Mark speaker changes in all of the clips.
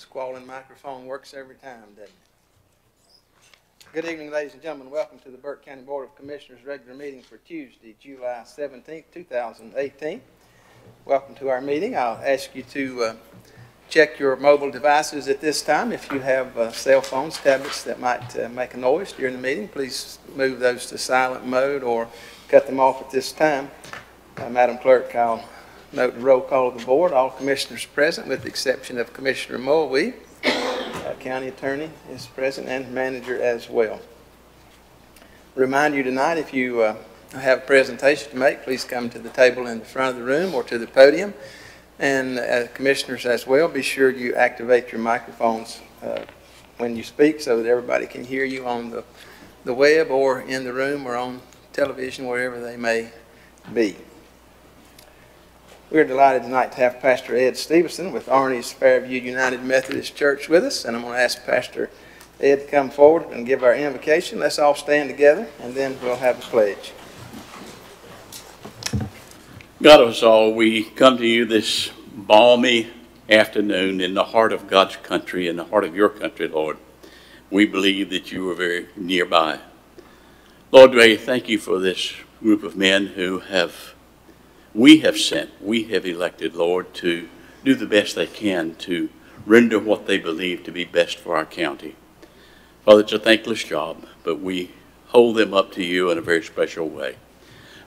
Speaker 1: squalling microphone works every time, doesn't it? Good evening, ladies and gentlemen. Welcome to the Burke County Board of Commissioners regular meeting for Tuesday, July 17th, 2018. Welcome to our meeting. I'll ask you to check your mobile devices at this time. If you have cell phones, tablets that might make a noise during the meeting, please move those to silent mode or cut them off at this time. Madam Clerk, I'll note the roll call of the board. All commissioners present with the exception of Commissioner Mulvey. County Attorney is present and Manager as well. Remind you tonight, if you have a presentation to make, please come to the table in the front of the room or to the podium. And commissioners as well, be sure you activate your microphones when you speak so that everybody can hear you on the web or in the room or on television, wherever they may be. We're delighted tonight to have Pastor Ed Stevenson with Arnie's Fairview United Methodist Church with us, and I'm going to ask Pastor Ed to come forward and give our invocation. Let's all stand together, and then we'll have a pledge.
Speaker 2: God of us all, we come to you this balmy afternoon in the heart of God's country, in the heart of your country, Lord. We believe that you are very nearby. Lord, we thank you for this group of men who we have elected, Lord, to do the best they can to render what they believe to be best for our county. Father, it's a thankless job, but we hold them up to you in a very special way.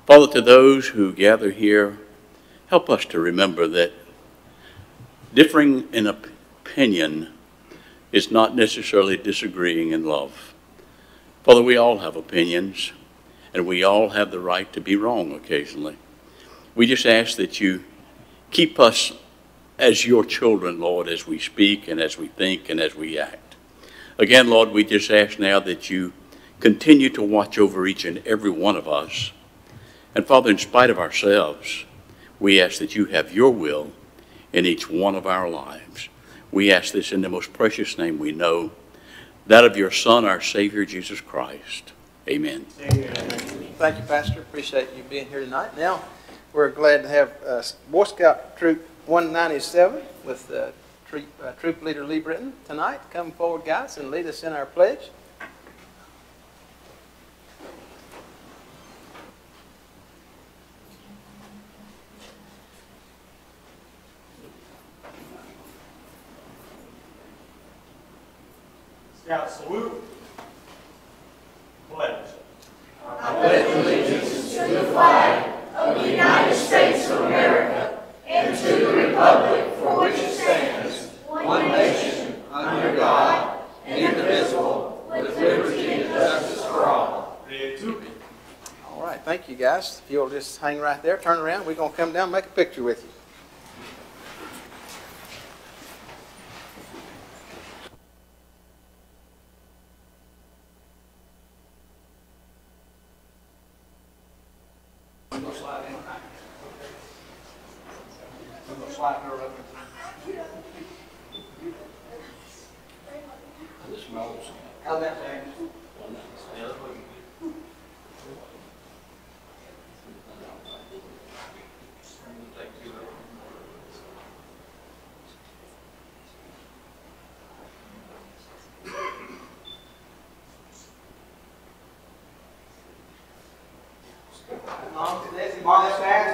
Speaker 2: Father, to those who gather here, help us to remember that differing in opinion is not necessarily disagreeing in love. Father, we all have opinions, and we all have the right to be wrong occasionally. We just ask that you keep us as your children, Lord, as we speak and as we think and as we act. Again, Lord, we just ask now that you continue to watch over each and every one of us. And Father, in spite of ourselves, we ask that you have your will in each one of our lives. We ask this in the most precious name we know, that of your Son, our Savior, Jesus Christ. Amen.
Speaker 1: Amen. Thank you, Pastor. Appreciate you being here tonight. Now, we're glad to have Boy Scout Troop 197 with Troop Leader Lee Britton tonight. Come forward, guys, and lead us in our pledge.
Speaker 3: Scout salute. Pledge.
Speaker 4: I pledge allegiance to the flag of the United States of America and to the republic for which it stands, one nation, under God, indivisible, with liberty and justice for all.
Speaker 1: All right, thank you, guys. If you'll just hang right there, turn around, we're going to come down and make a picture with you. How's that, James?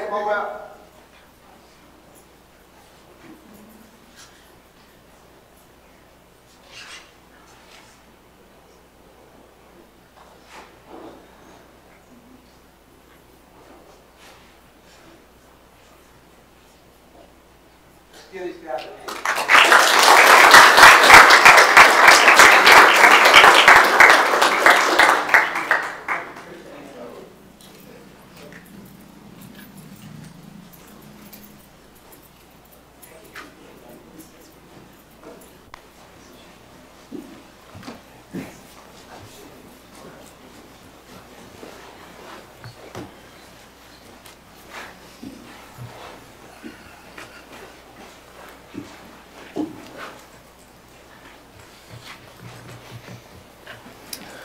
Speaker 1: Come on out. Give these guys a hand.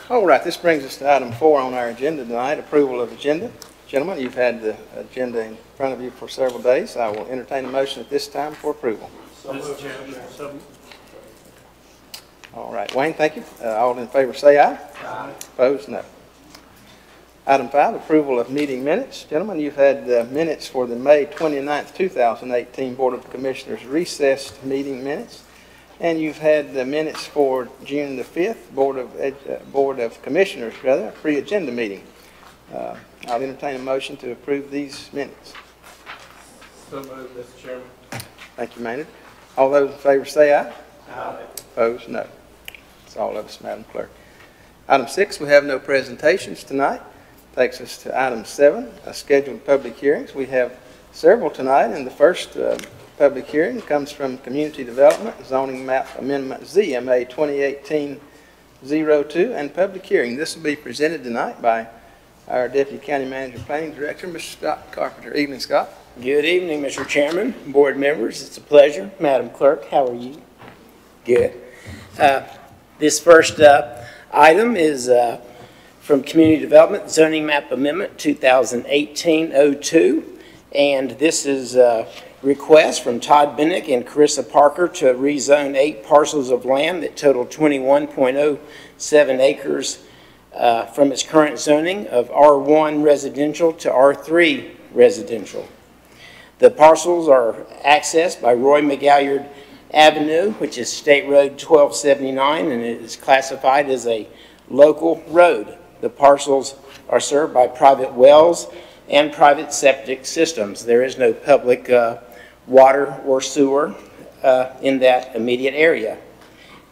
Speaker 1: All right, this brings us to item 4 on our agenda tonight, approval of agenda. Gentlemen, you've had the agenda in front of you for several days. I will entertain a motion at this time for approval.
Speaker 3: So moved, Chairman.
Speaker 1: All right, Wayne, thank you. All in favor say aye.
Speaker 4: Aye.
Speaker 1: Opposed, no. Item 5, approval of meeting minutes. Gentlemen, you've had minutes for the May 29th, 2018 Board of Commissioners recessed meeting minutes, and you've had the minutes for June the 5th Board of Commissioners, pre-agenda meeting. I'll entertain a motion to approve these minutes.
Speaker 4: So moved, Mr. Chairman.
Speaker 1: Thank you, Maynard. All those in favor say aye.
Speaker 4: Aye.
Speaker 1: Opposed, no. It's all of us, Madam Clerk. Item 6, we have no presentations tonight. Takes us to item 7, scheduled public hearings. We have several tonight, and the first public hearing comes from Community Development, Zoning Map Amendment ZMA 2018-02, and public hearing. This will be presented tonight by our Deputy County Manager Planning Director, Mr. Scott Carpenter. Evening, Scott.
Speaker 3: Good evening, Mr. Chairman, board members. It's a pleasure. Madam Clerk, how are you? Good. This first item is from Community Development, Zoning Map Amendment 2018-02, and this is a request from Todd Bennick and Carissa Parker to rezone 8 parcels of land that total 21.07 acres from its current zoning of R1 residential to R3 residential. The parcels are accessed by Roy McGalliard Avenue, which is State Road 1279, and it is classified as a local road. The parcels are served by private wells and private septic systems. There is no public water or sewer in that immediate area.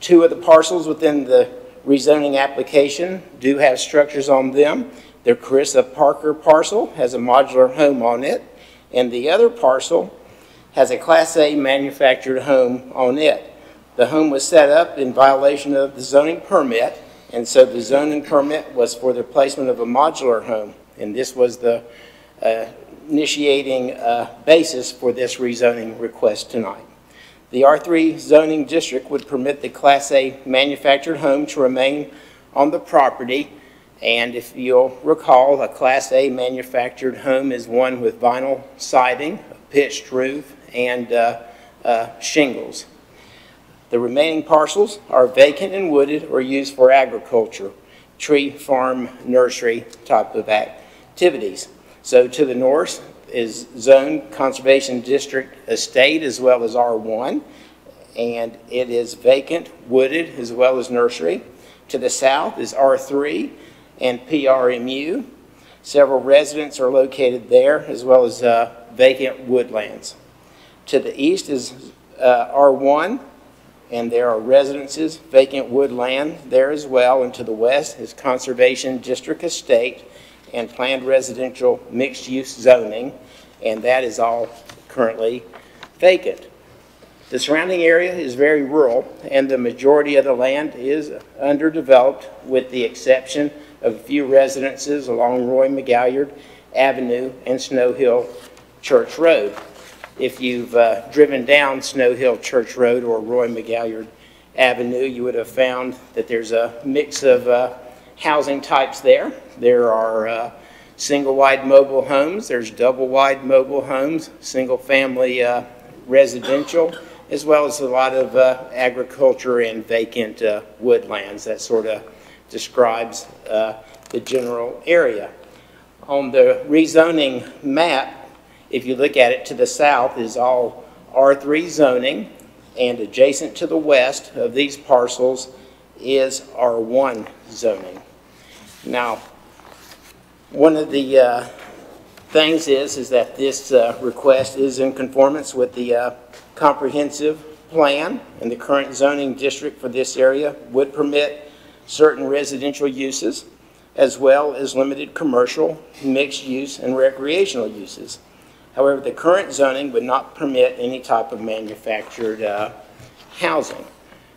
Speaker 3: 2 of the parcels within the rezoning application do have structures on them. The Carissa Parker parcel has a modular home on it, and the other parcel has a Class A manufactured home on it. The home was set up in violation of the zoning permit, and so the zoning permit was for the placement of a modular home, and this was the initiating basis for this rezoning request tonight. The R3 zoning district would permit the Class A manufactured home to remain on the property, and if you'll recall, a Class A manufactured home is one with vinyl siding, a pitched roof, and shingles. The remaining parcels are vacant and wooded or used for agriculture, tree, farm, nursery type of activities. So to the north is Zone Conservation District Estate as well as R1, and it is vacant, wooded, as well as nursery. To the south is R3 and PRMU. Several residents are located there, as well as vacant woodlands. To the east is R1, and there are residences, vacant woodland there as well. And to the west is Conservation District Estate and planned residential mixed-use zoning, and that is all currently vacant. The surrounding area is very rural, and the majority of the land is underdeveloped, with the exception of a few residences along Roy McGalliard Avenue and Snow Hill Church Road. If you've driven down Snow Hill Church Road or Roy McGalliard Avenue, you would have found that there's a mix of housing types there. There are single-wide mobile homes, there's double-wide mobile homes, single-family residential, as well as a lot of agriculture and vacant woodlands. That sort of describes the general area. On the rezoning map, if you look at it, to the south is all R3 zoning, and adjacent to the west of these parcels is R1 zoning. Now, one of the things is that this request is in conformance with the comprehensive plan, and the current zoning district for this area would permit certain residential uses, as well as limited commercial, mixed use, and recreational uses. However, the current zoning would not permit any type of manufactured housing.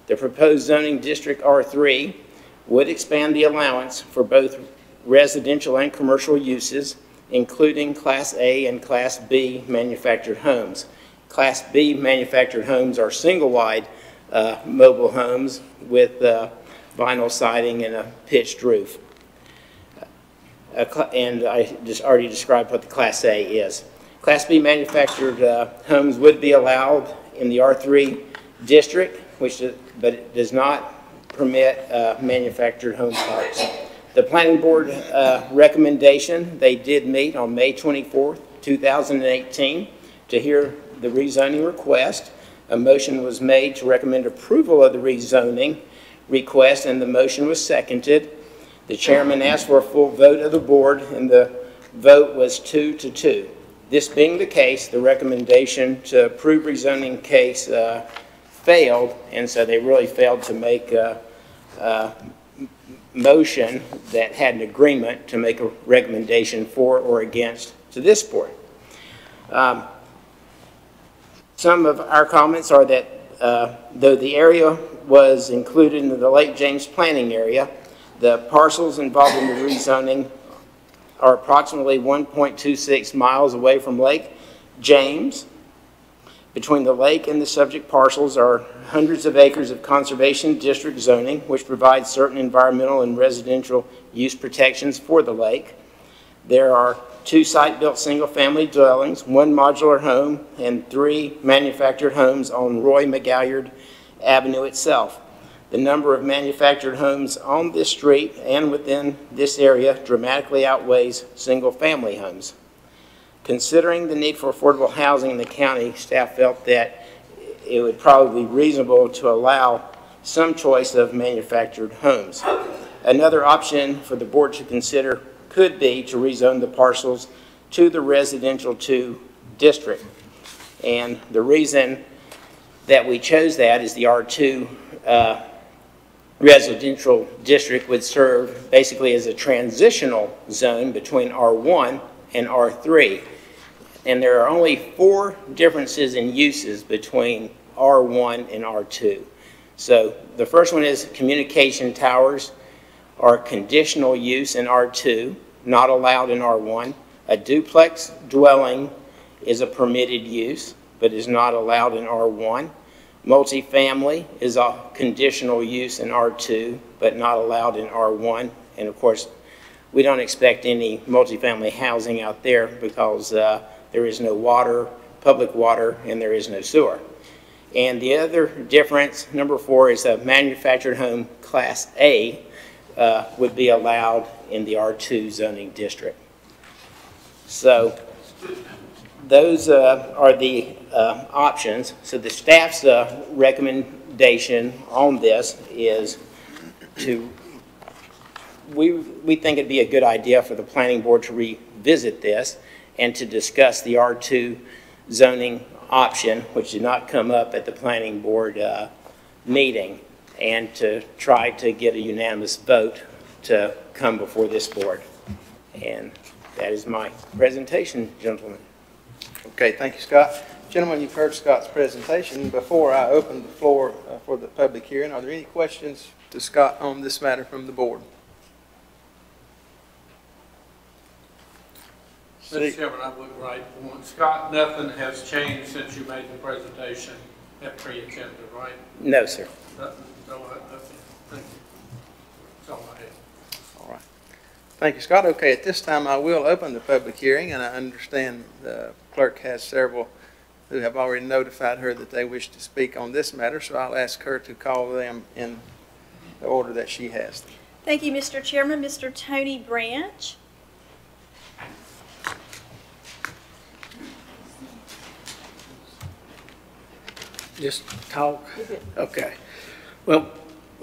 Speaker 3: The proposed zoning district R3 would expand the allowance for both residential and commercial uses, including Class A and Class B manufactured homes. Class B manufactured homes are single-wide mobile homes with vinyl siding and a pitched roof. And I just already described what the Class A is. Class B manufactured homes would be allowed in the R3 district, but it does not permit manufactured home parks. The planning board recommendation, they did meet on May 24th, 2018 to hear the rezoning request. A motion was made to recommend approval of the rezoning request, and the motion was seconded. The chairman asked for a full vote of the board, and the vote was 2-2. This being the case, the recommendation to approve rezoning case failed, and so they really failed to make a motion that had an agreement to make a recommendation for or against to this board. Some of our comments are that though the area was included in the Lake James planning area, the parcels involved in the rezoning are approximately 1.26 miles away from Lake James. Between the lake and the subject parcels are hundreds of acres of conservation district zoning, which provides certain environmental and residential use protections for the lake. There are 2 site-built single-family dwellings, 1 modular home, and 3 manufactured homes on Roy McGalliard Avenue itself. The number of manufactured homes on this street and within this area dramatically outweighs single-family homes. Considering the need for affordable housing in the county, staff felt that it would probably be reasonable to allow some choice of manufactured homes. Another option for the board to consider could be to rezone the parcels to the residential 2 district. And the reason that we chose that is the R2 residential district would serve basically as a transitional zone between R1 and R3. And there are only 4 differences in uses between R1 and R2. So the first one is communication towers are conditional use in R2, not allowed in R1. A duplex dwelling is a permitted use, but is not allowed in R1. Multifamily is a conditional use in R2, but not allowed in R1. And of course, we don't expect any multifamily housing out there because there is no water, public water, and there is no sewer. And the other difference, number 4, is a manufactured home Class A would be allowed in the R2 zoning district. So those are the options. So the staff's recommendation on this is we think it'd be a good idea for the planning board to revisit this and to discuss the R2 zoning option, which did not come up at the planning board meeting, and to try to get a unanimous vote to come before this board. And that is my presentation, gentlemen.
Speaker 1: Okay, thank you, Scott. Gentlemen, you've heard Scott's presentation. Before I open the floor for the public hearing, are there any questions to Scott on this matter from the board?
Speaker 5: Mr. Chairman, I would write one. Scott, nothing has changed since you made the presentation at pre-agenda, right?
Speaker 3: No, sir.
Speaker 5: Nothing. Thank you. That's all I have.
Speaker 1: All right. Thank you, Scott. Okay, at this time, I will open the public hearing, and I understand the clerk has several who have already notified her that they wish to speak on this matter, so I'll ask her to call them in the order that she has them.
Speaker 6: Thank you, Mr. Chairman. Mr. Tony Branch.
Speaker 7: Just talk? Okay. Well,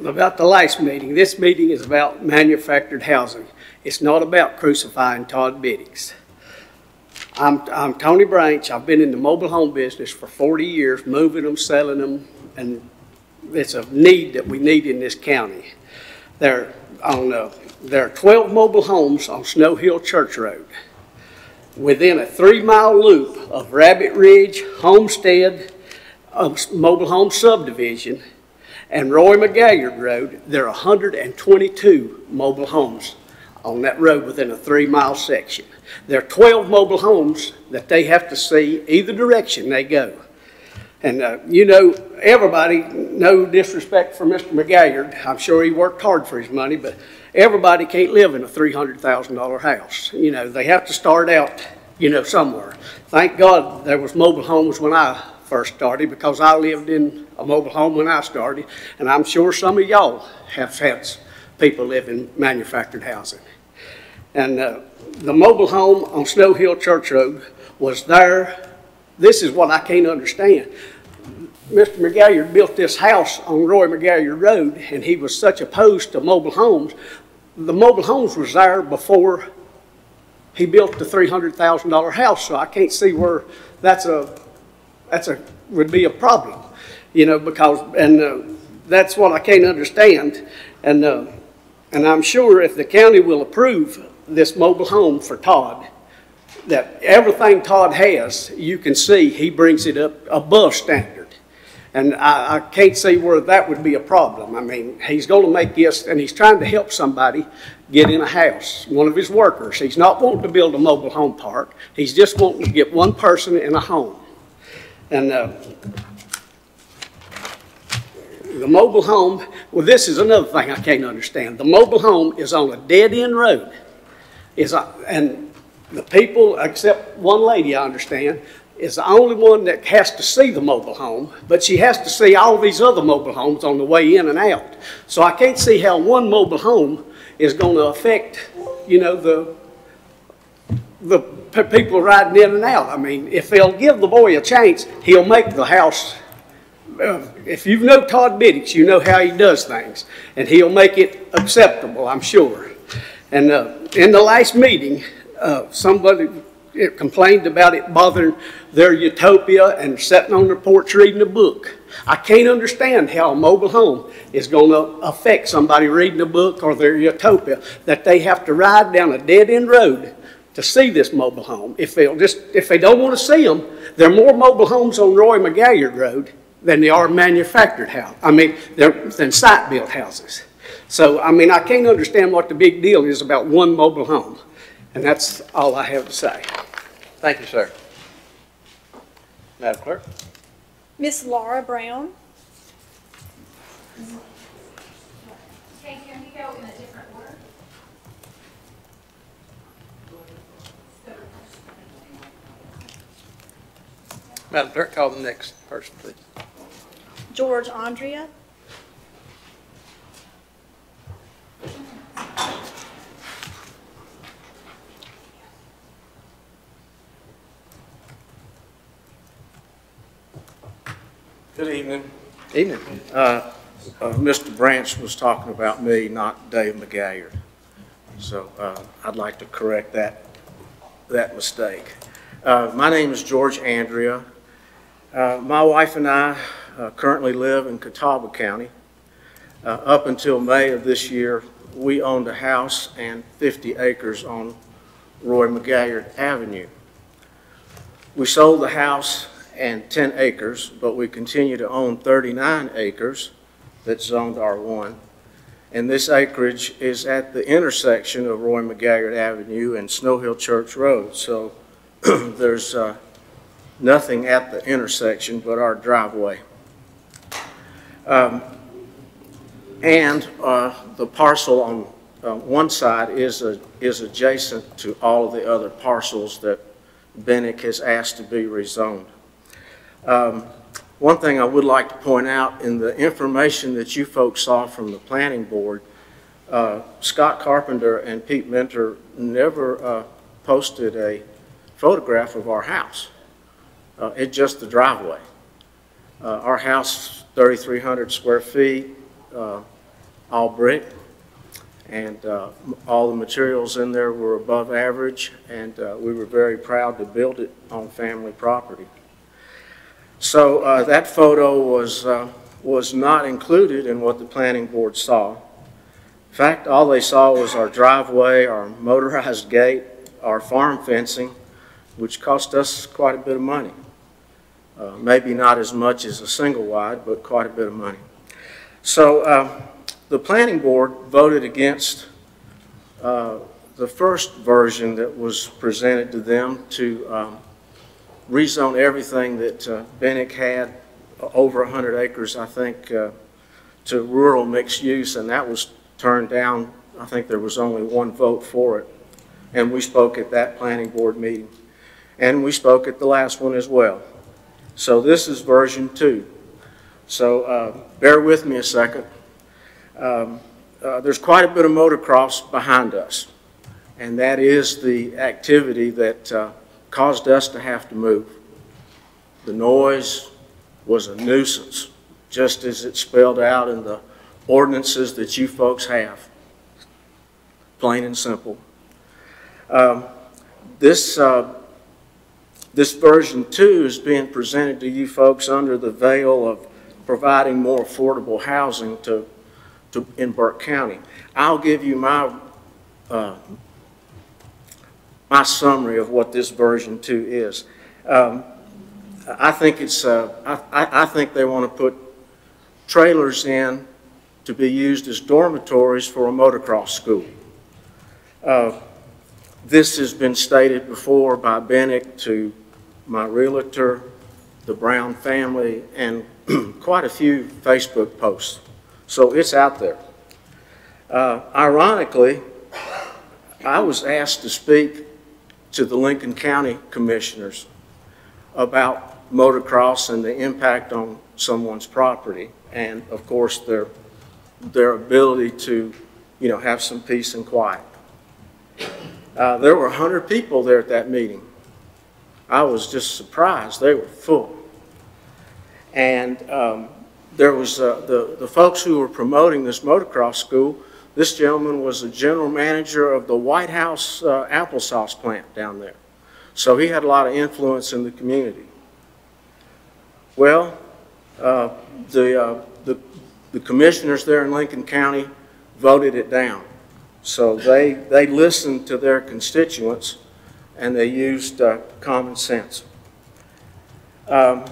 Speaker 7: about the last meeting, this meeting is about manufactured housing. It's not about crucifying Todd Biddings. I'm Tony Branch. I've been in the mobile home business for 40 years, moving them, selling them, and it's a need that we need in this county. There are 12 mobile homes on Snow Hill Church Road. Within a 3-mile loop of Rabbit Ridge, Homestead, mobile home subdivision, and Roy McGalliard Road, there are 122 mobile homes on that road within a 3-mile section. There are 12 mobile homes that they have to see either direction they go. And you know, everybody, no disrespect for Mr. McGalliard, I'm sure he worked hard for his money, but everybody can't live in a $300,000 house. You know, they have to start out, you know, somewhere. Thank God there was mobile homes when I first started, because I lived in a mobile home when I started, and I'm sure some of y'all have had people live in manufactured housing. And the mobile home on Snow Hill Church Road was there. This is what I can't understand. Mr. McGalliard built this house on Roy McGalliard Road, and he was such opposed to mobile homes. The mobile homes was there before he built the $300,000 house, so I can't see where would be a problem, you know, because, and that's what I can't understand. And I'm sure if the county will approve this mobile home for Todd, that everything Todd has, you can see he brings it up above standard. And I can't see where that would be a problem. I mean, he's going to make this, and he's trying to help somebody get in a house, one of his workers. He's not wanting to build a mobile home park. He's just wanting to get one person in a home. And the mobile home, well, this is another thing I can't understand. The mobile home is on a dead-end road. And the people, except one lady I understand, is the only one that has to see the mobile home, but she has to see all these other mobile homes on the way in and out. So I can't see how one mobile home is going to affect, you know, the people riding in and out. I mean, if they'll give the boy a chance, he'll make the house. If you know Todd Biddix, you know how he does things, and he'll make it acceptable, I'm sure. And in the last meeting, somebody complained about it bothering their utopia and sitting on their porch reading a book. I can't understand how a mobile home is going to affect somebody reading a book or their utopia, that they have to ride down a dead-end road to see this mobile home. If they don't want to see them, there are more mobile homes on Roy McGalliard Road than there are manufactured houses. I mean, than site-built houses. So, I mean, I can't understand what the big deal is about one mobile home. And that's all I have to say.
Speaker 1: Thank you, sir. Madam Clerk.
Speaker 6: Miss Laura Brown.
Speaker 8: Okay, can we go in a different order?
Speaker 1: Madam Clerk, call the next person, please.
Speaker 6: George Andrea.
Speaker 9: Good evening.
Speaker 1: Evening.
Speaker 9: Mr. Branch was talking about me, not Dave McGalliard. So I'd like to correct that mistake. My name is George Andrea. My wife and I currently live in Catawba County. Up until May of this year, we owned a house and 50 acres on Roy McGalliard Avenue. We sold the house and 10 acres, but we continue to own 39 acres that's zoned R1. And this acreage is at the intersection of Roy McGalliard Avenue and Snow Hill Church Road. So there's nothing at the intersection but our driveway. The parcel on one side is adjacent to all of the other parcels that Burke has asked to be rezoned. One thing I would like to point out, in the information that you folks saw from the planning board, Scott Carpenter and Pete Mentor never posted a photograph of our house. It's just the driveway. Our house, 3,300 square feet, all brick, and all the materials in there were above average, and we were very proud to build it on family property. So that photo was not included in what the planning board saw. In fact, all they saw was our driveway, our motorized gate, our farm fencing, which cost us quite a bit of money. Maybe not as much as a single wide, but quite a bit of money. So the planning board voted against the first version that was presented to them to rezone everything that Burke had, over 100 acres, I think, to rural mixed use, and that was turned down. I think there was only one vote for it, and we spoke at that planning board meeting, and we spoke at the last one as well. So this is version 2. So bear with me a second. There's quite a bit of motocross behind us, and that is the activity that caused us to have to move. The noise was a nuisance, just as it's spelled out in the ordinances that you folks have, plain and simple. This version 2 is being presented to you folks under the veil of providing more affordable housing in Burke County. I'll give you my summary of what this version 2 is. I think it's I think they want to put trailers in to be used as dormitories for a motocross school. This has been stated before by Bennett to my realtor, the Brown family, and quite a few Facebook posts. So it's out there. Ironically, I was asked to speak to the Lincoln County Commissioners about motocross and the impact on someone's property, and of course their ability to, have some peace and quiet. There were 100 people there at that meeting. I was just surprised. They were full. And there was the folks who were promoting this motocross school. This gentleman was the general manager of the White House applesauce plant down there. So he had a lot of influence in the community. Well, the commissioners there in Lincoln County voted it down. So they listened to their constituents and they used common sense. A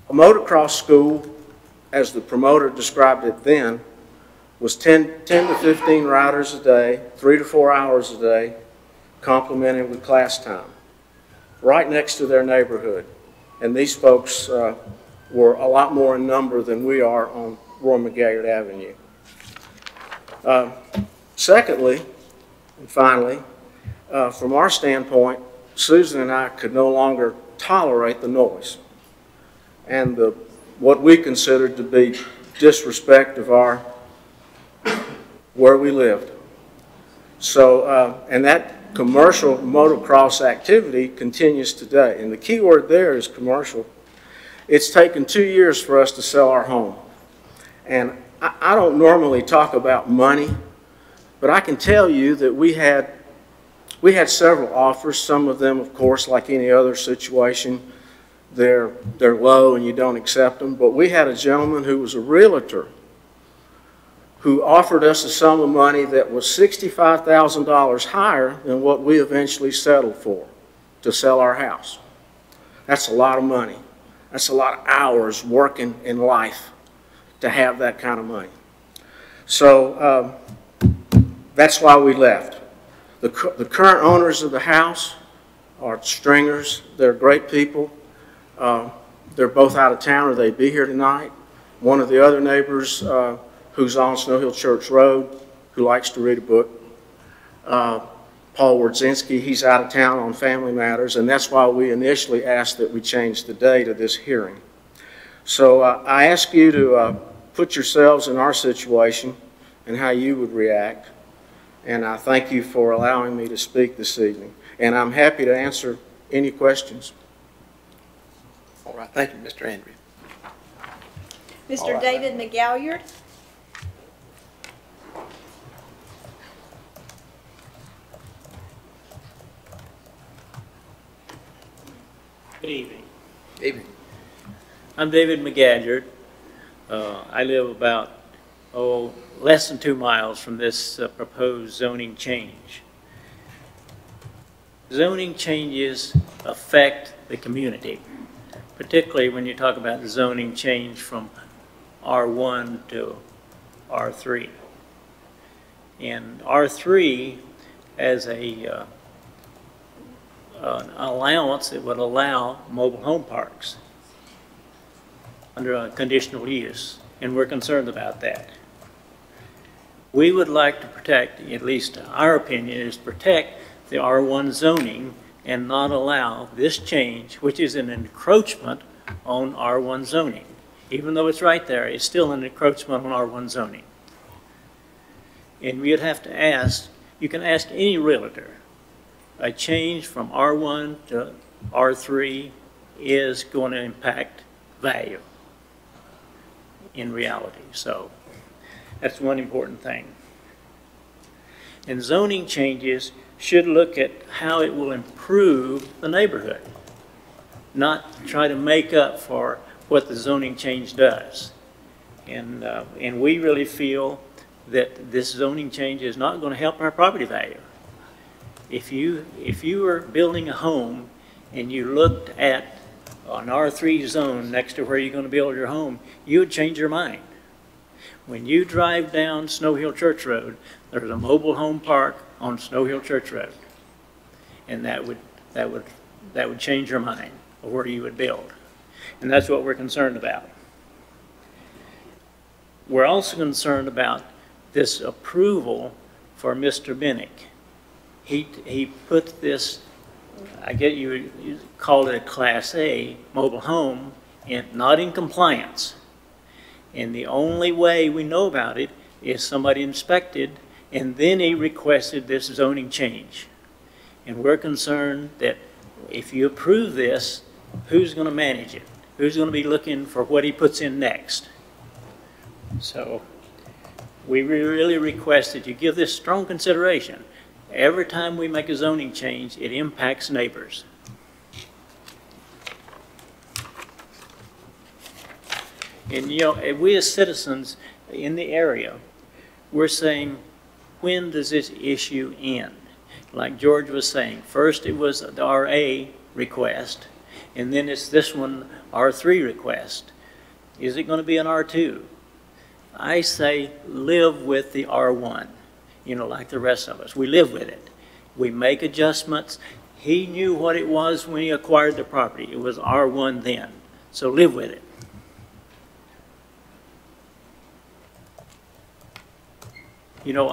Speaker 9: motocross school, as the promoter described it then, was 10 to 15 riders a day, 3 to 4 hours a day, complemented with class time, right next to their neighborhood. And these folks were a lot more in number than we are on Roy McGaggart Avenue. Secondly, and finally, from our standpoint, Susan and I could no longer tolerate the noise and what we considered to be disrespect of where we lived. So, and that commercial motocross activity continues today. And the key word there is commercial. It's taken 2 years for us to sell our home. And I don't normally talk about money, but I can tell you that we had several offers. Some of them, of course, like any other situation, they're low and you don't accept them. But we had a gentleman who was a realtor who offered us a sum of money that was $65,000 higher than what we eventually settled for to sell our house. That's a lot of money. That's a lot of hours working in life to have that kind of money. So that's why we left. The current owners of the house are Stringers. They're great people. They're both out of town or they'd be here tonight. One of the other neighbors who's on Snow Hill Church Road, who likes to read a book, Paul Wardzinski, he's out of town on family matters, and that's why we initially asked that we change the date of this hearing. So I ask you to put yourselves in our situation and how you would react, and I thank you for allowing me to speak this evening. And I'm happy to answer any questions.
Speaker 1: All right, thank you, Mr. Andrew.
Speaker 6: Mr. David McGalliard.
Speaker 10: Good evening.
Speaker 1: Evening.
Speaker 10: I'm David McGalliard. I live about, less than 2 miles from this proposed zoning change. Zoning changes affect the community, particularly when you talk about the zoning change from R1 to R3. And R3 has an allowance that would allow mobile home parks under a conditional use, and we're concerned about that. We would like to protect, at least our opinion is protect the R1 zoning and not allow this change, which is an encroachment on R1 zoning. Even though it's right there, it's still an encroachment on R1 zoning. And we'd have to ask, you can ask any realtor, a change from R1 to R3 is going to impact value in reality. So that's one important thing. And zoning changes should look at how it will improve the neighborhood, not try to make up for what the zoning change does. And we really feel that this zoning change is not going to help our property value. If you are building a home and you looked at an R3 zone next to where you're going to build your home, you would change your mind. When you drive down Snow Hill Church Road, there's a mobile home park on Snow Hill Church Road, and that would change your mind of where you would build, and that's what we're concerned about. We're also concerned about this approval for Mr. Bennick. He put this, I get you called it a Class A mobile home, not in compliance. And the only way we know about it is somebody inspected, and then he requested this zoning change. And we're concerned that if you approve this, who's going to manage it? Who's going to be looking for what he puts in next? So we really request that you give this strong consideration. Every time we make a zoning change, it impacts neighbors. And you know, we as citizens in the area, we're saying, when does this issue end? Like George was saying, first it was the RA request, and then it's this one, R3 request. Is it going to be an R2? I say live with the R1, you know, like the rest of us. We live with it. We make adjustments. He knew what it was when he acquired the property. It was R1 then. So live with it. You know,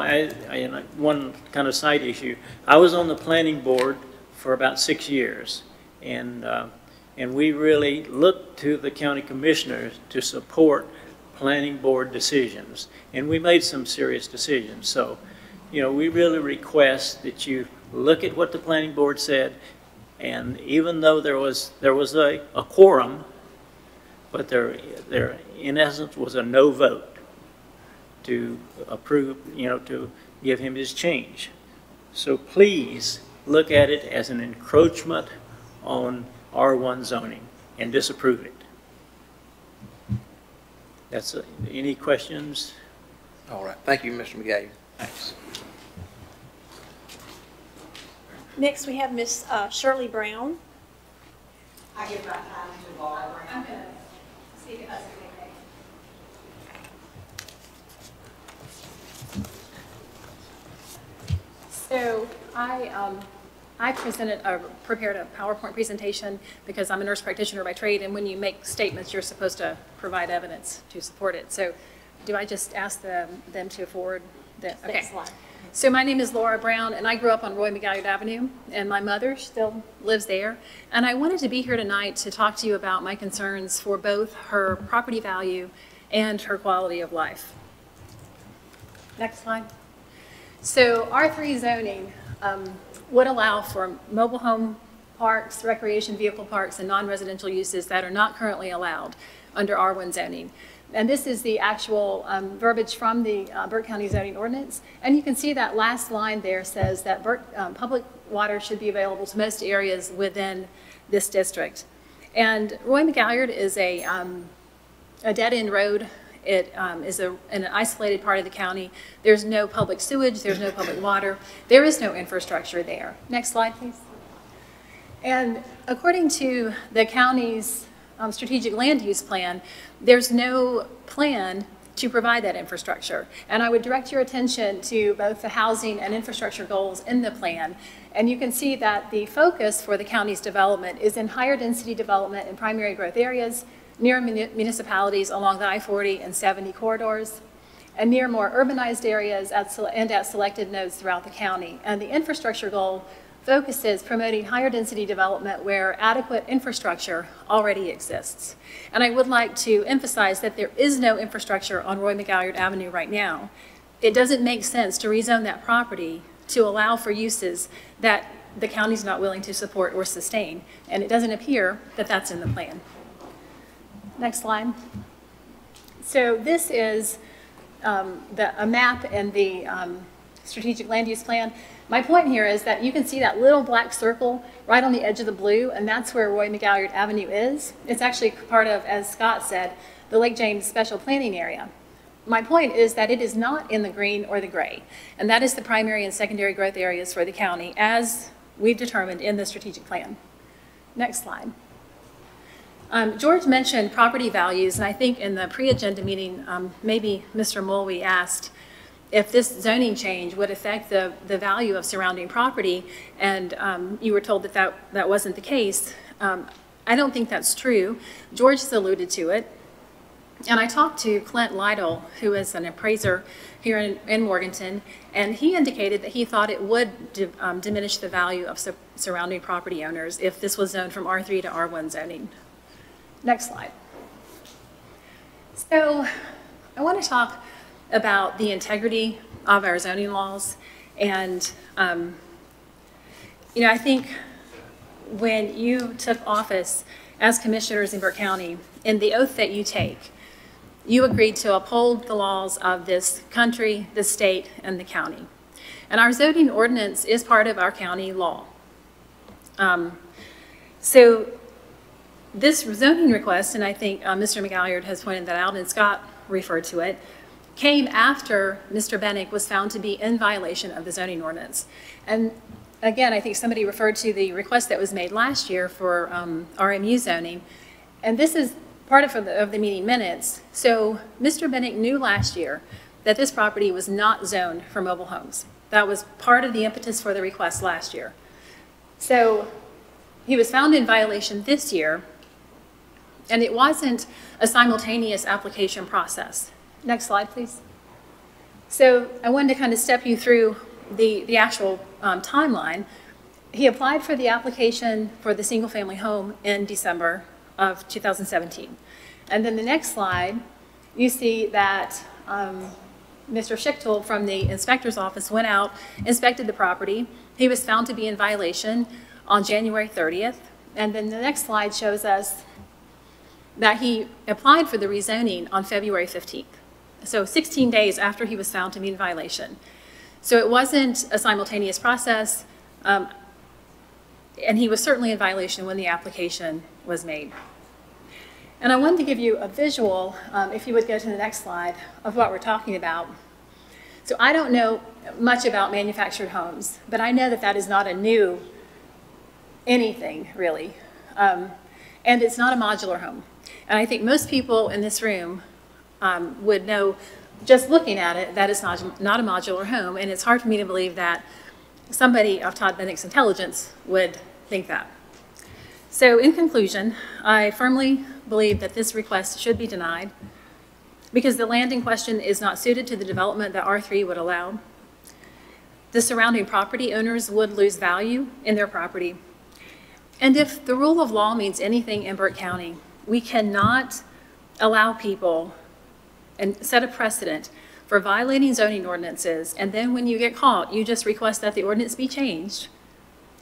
Speaker 10: one kind of side issue, I was on the planning board for about 6 years, and we really looked to the county commissioners to support planning board decisions, and we made some serious decisions. So, you know, we really request that you look at what the planning board said, and even though there was a quorum, but there in essence was a no vote to approve, you know, to give him his change. So please look at it as an encroachment on R1 zoning and disapprove it. That's any questions?
Speaker 1: All right. Thank you, Mr. McGayer.
Speaker 10: Thanks.
Speaker 6: Next, we have Miss Shirley Brown.
Speaker 4: I give my time to Laura.
Speaker 8: I'm going to see if it has anything. So I prepared a PowerPoint presentation because I'm a nurse practitioner by trade, and when you make statements, you're supposed to provide evidence to support it. So do I just ask them to forward the, okay.
Speaker 6: Next slide.
Speaker 8: So my name is Laura Brown, and I grew up on Roy McGalliard Avenue, and my mother still lives there. And I wanted to be here tonight to talk to you about my concerns for both her property value and her quality of life. Next slide. So R3 zoning would allow for mobile home parks, recreation vehicle parks, and non-residential uses that are not currently allowed under R1 zoning. And this is the actual verbiage from the Burke County zoning ordinance. And you can see that last line there says that public water should be available to most areas within this district. And Roy McGalliard is a dead-end road. It is in an isolated part of the county. There's no public sewage, there's no public water. There is no infrastructure there. Next slide, please. And according to the county's strategic land use plan, there's no plan to provide that infrastructure. And I would direct your attention to both the housing and infrastructure goals in the plan. And you can see that the focus for the county's development is in higher density development in primary growth areas, near municipalities along the I-40 and 70 corridors, and near more urbanized areas and at selected nodes throughout the county. And the infrastructure goal focuses promoting higher density development where adequate infrastructure already exists. And I would like to emphasize that there is no infrastructure on Roy McGalliard Avenue right now. It doesn't make sense to rezone that property to allow for uses that the county's not willing to support or sustain. And it doesn't appear that that's in the plan. Next slide. So this is a map and the strategic land use plan. My point here is that you can see that little black circle right on the edge of the blue, and that's where Roy McGalliard Avenue is. It's actually part of, as Scott said, the Lake James Special Planning Area. My point is that it is not in the green or the gray, and that is the primary and secondary growth areas for the county as we've determined in the strategic plan. Next slide. George mentioned property values, and I think in the pre-agenda meeting, maybe Mr. Mulvey asked if this zoning change would affect the value of surrounding property, and you were told that that wasn't the case. I don't think that's true. George has alluded to it. And I talked to Clint Lytle, who is an appraiser here in Morganton, and he indicated that he thought it would diminish the value of surrounding property owners if this was zoned from R3 to R1 zoning. Next slide. So I want to talk about the integrity of our zoning laws. And, you know, I think when you took office as commissioners in Burke County, in the oath that you take, you agreed to uphold the laws of this country, the state, and the county. And our zoning ordinance is part of our county law. So this zoning request, and I think Mr. McGalliard has pointed that out, and Scott referred to it, came after Mr. Bennick was found to be in violation of the zoning ordinance. And again, I think somebody referred to the request that was made last year for RMU zoning, and this is part of the meeting minutes. So Mr. Bennick knew last year that this property was not zoned for mobile homes. That was part of the impetus for the request last year. So he was found in violation this year, and it wasn't a simultaneous application process. Next slide, please. So I wanted to kind of step you through the actual timeline. He applied for the application for the single-family home in December of 2017. And then the next slide, you see that Mr. Schichtel from the inspector's office went out, inspected the property. He was found to be in violation on January 30th. And then the next slide shows us that he applied for the rezoning on February 15th. So 16 days after he was found to be in violation. So it wasn't a simultaneous process, and he was certainly in violation when the application was made. And I wanted to give you a visual, if you would go to the next slide, of what we're talking about. So I don't know much about manufactured homes, but I know that that is not a new anything, really. And it's not a modular home. And I think most people in this room would know, just looking at it, that it's not a modular home. And it's hard for me to believe that somebody of Todd Bennick's intelligence would think that. So in conclusion, I firmly believe that this request should be denied because the land in question is not suited to the development that R3 would allow. The surrounding property owners would lose value in their property. And if the rule of law means anything in Burke County, we cannot allow people and set a precedent for violating zoning ordinances, and then when you get caught, you just request that the ordinance be changed,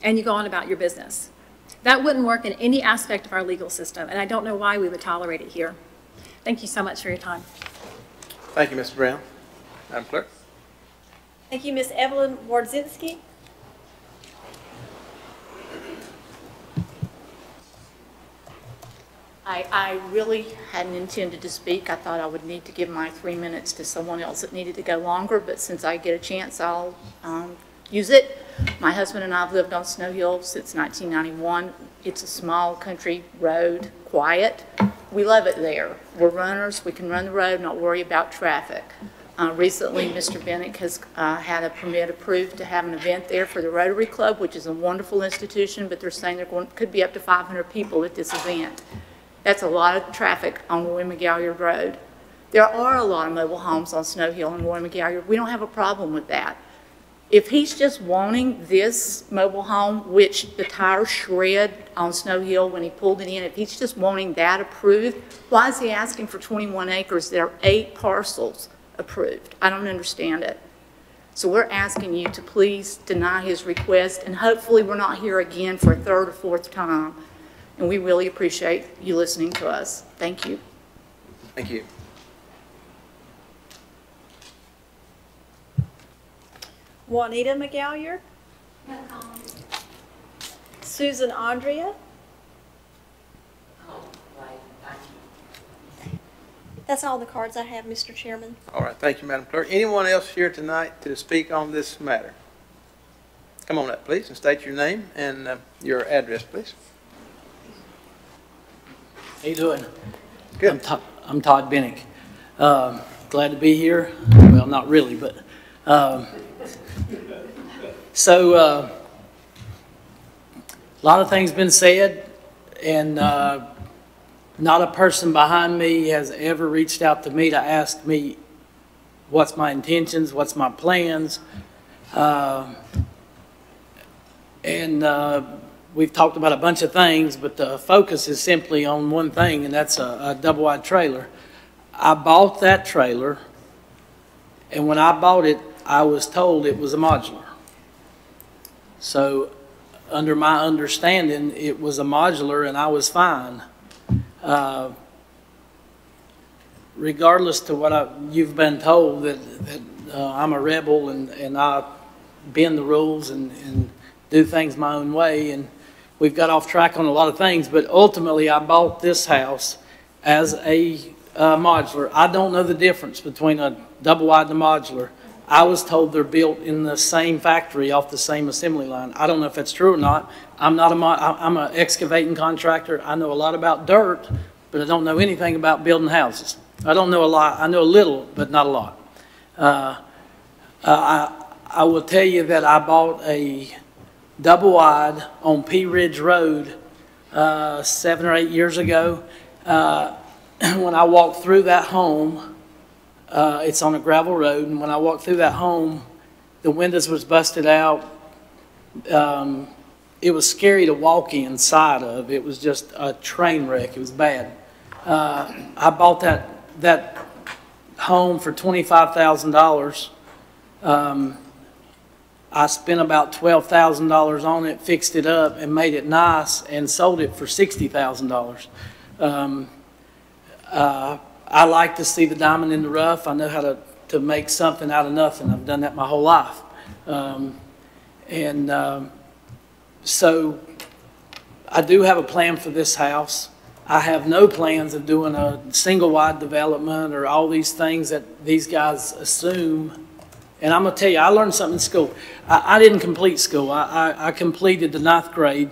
Speaker 8: and you go on about your business. That wouldn't work in any aspect of our legal system, and I don't know why we would tolerate it here. Thank you so much for your time.
Speaker 1: Thank you, Mr. Brown. Madam Clerk.
Speaker 6: Thank you, Ms. Evelyn Wardzinski.
Speaker 11: I really hadn't intended to speak. I thought I would need to give my 3 minutes to someone else that needed to go longer, but since I get a chance, I'll use it. My husband and I have lived on Snow Hill since 1991. It's a small country road, quiet. We love it there. We're runners. We can run the road, not worry about traffic. Recently, Mr. Bennick has had a permit approved to have an event there for the Rotary Club, which is a wonderful institution, but they're saying there could be up to 500 people at this event. That's a lot of traffic on Roy McGalliard Road. There are a lot of mobile homes on Snow Hill and Roy McGalliard. We don't have a problem with that. if he's just wanting this mobile home, which the tires shred on Snow Hill when he pulled it in, if he's just wanting that approved, why is he asking for 21 acres? There are 8 parcels approved. I don't understand it. So we're asking you to please deny his request, and hopefully we're not here again for a 3rd or 4th time. And we really appreciate you listening to us. Thank you.
Speaker 1: Thank you.
Speaker 6: Juanita McGalliard. Susan Andrea. That's all the cards I have, Mr. Chairman.
Speaker 1: All right, thank you, Madam Clerk. Anyone else here tonight to speak on this matter? Come on up, please, and state your name and your address, please.
Speaker 12: How you doing?
Speaker 1: Good.
Speaker 12: I'm Todd Bennick. Glad to be here. Well, not really, but so a lot of things been said, and not a person behind me has ever reached out to me to ask me what's my intentions, what's my plans, and we've talked about a bunch of things, but the focus is simply on one thing, and that's a double-wide trailer. I bought that trailer, and when I bought it, I was told it was a modular. So under my understanding, it was a modular, and I was fine. Regardless to what you've been told, that I'm a rebel and I bend the rules and do things my own way, and we've got off track on a lot of things, but ultimately I bought this house as a modular. I don't know the difference between a double wide and a modular. I was told they're built in the same factory off the same assembly line. I don't know if that's true or not. I'm an excavating contractor. I know a lot about dirt, but I don't know anything about building houses. I don't know a lot. I know a little, but not a lot. I will tell you that I bought a double wide on Pea Ridge Road 7 or 8 years ago. When I walked through that home, it's on a gravel road, and when I walked through that home, the windows was busted out. It was scary to walk inside of. It was just a train wreck. It was bad. I bought that home for $25,000. I spent about $12,000 on it, fixed it up, and made it nice, and sold it for $60,000. I like to see the diamond in the rough. I know how to make something out of nothing. I've done that my whole life. So I do have a plan for this house. I have no plans of doing a single wide development or all these things that these guys assume. And I'm going to tell you, I learned something in school. I didn't complete school. I completed the 9th grade,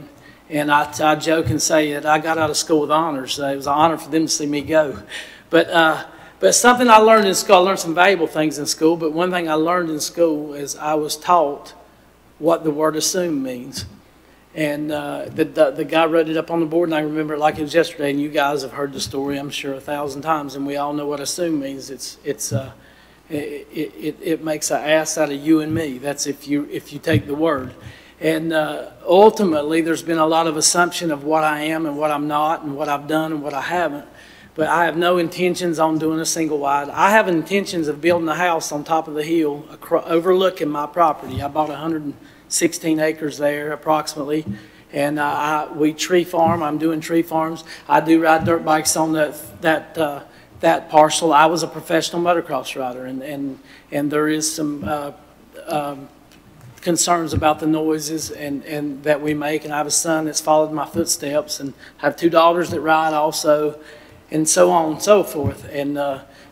Speaker 12: and I joke and say that I got out of school with honors. So it was an honor for them to see me go. But something I learned in school, I learned some valuable things in school, but one thing I learned in school is I was taught what the word assume means. And the guy wrote it up on the board, and I remember it like it was yesterday, and you guys have heard the story, I'm sure, 1,000 times, and we all know what assume means. It makes an ass out of you and me. That's if you take the word. And ultimately, there's been a lot of assumption of what I am and what I'm not, and what I've done and what I haven't. But I have no intentions on doing a single wide. I have intentions of building a house on top of the hill overlooking my property. I bought 116 acres there approximately, and we tree farm. I'm doing tree farms. I do ride dirt bikes on that parcel. I was a professional motocross rider, and there is some concerns about the noises and that we make. And I have a son that's followed my footsteps, and I have 2 daughters that ride also, and so on and so forth. And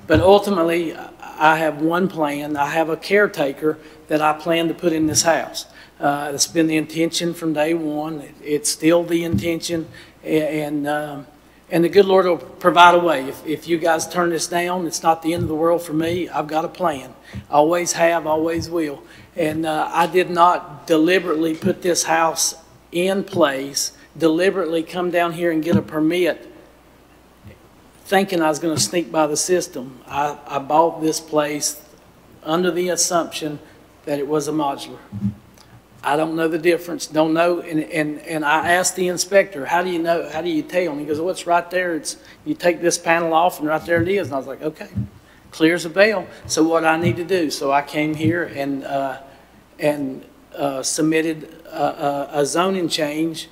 Speaker 12: but ultimately, I have one plan. I have a caretaker that I plan to put in this house. It's been the intention from day one. It's still the intention, and the good Lord will provide a way. If you guys turn this down, it's not the end of the world for me. I've got a plan. Always have, always will. And I did not deliberately put this house in place, deliberately come down here and get a permit thinking I was going to sneak by the system. I bought this place under the assumption that it was a modular. I don't know the difference, don't know, and I asked the inspector, how do you know, how do you tell? And he goes, well, it's right there, it's, you take this panel off and right there it is. And I was like, okay, clear as a bell. So what I need to do, so I came here and submitted a zoning change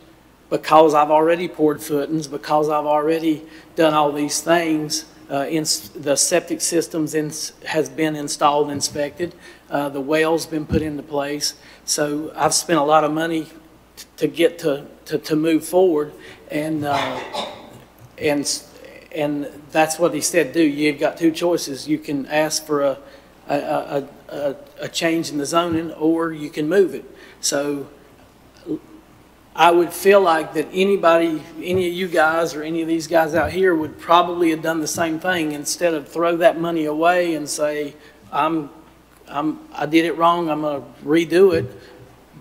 Speaker 12: because I've already poured footings, because I've already done all these things. The septic systems has been installed, inspected. The well's been put into place. So I've spent a lot of money to get to move forward, and that's what he said do. You've got two choices. You can ask for a change in the zoning, or you can move it. So I would feel like that anybody, any of you guys or any of these guys out here would probably have done the same thing instead of throw that money away and say, I did it wrong, I'm going to redo it.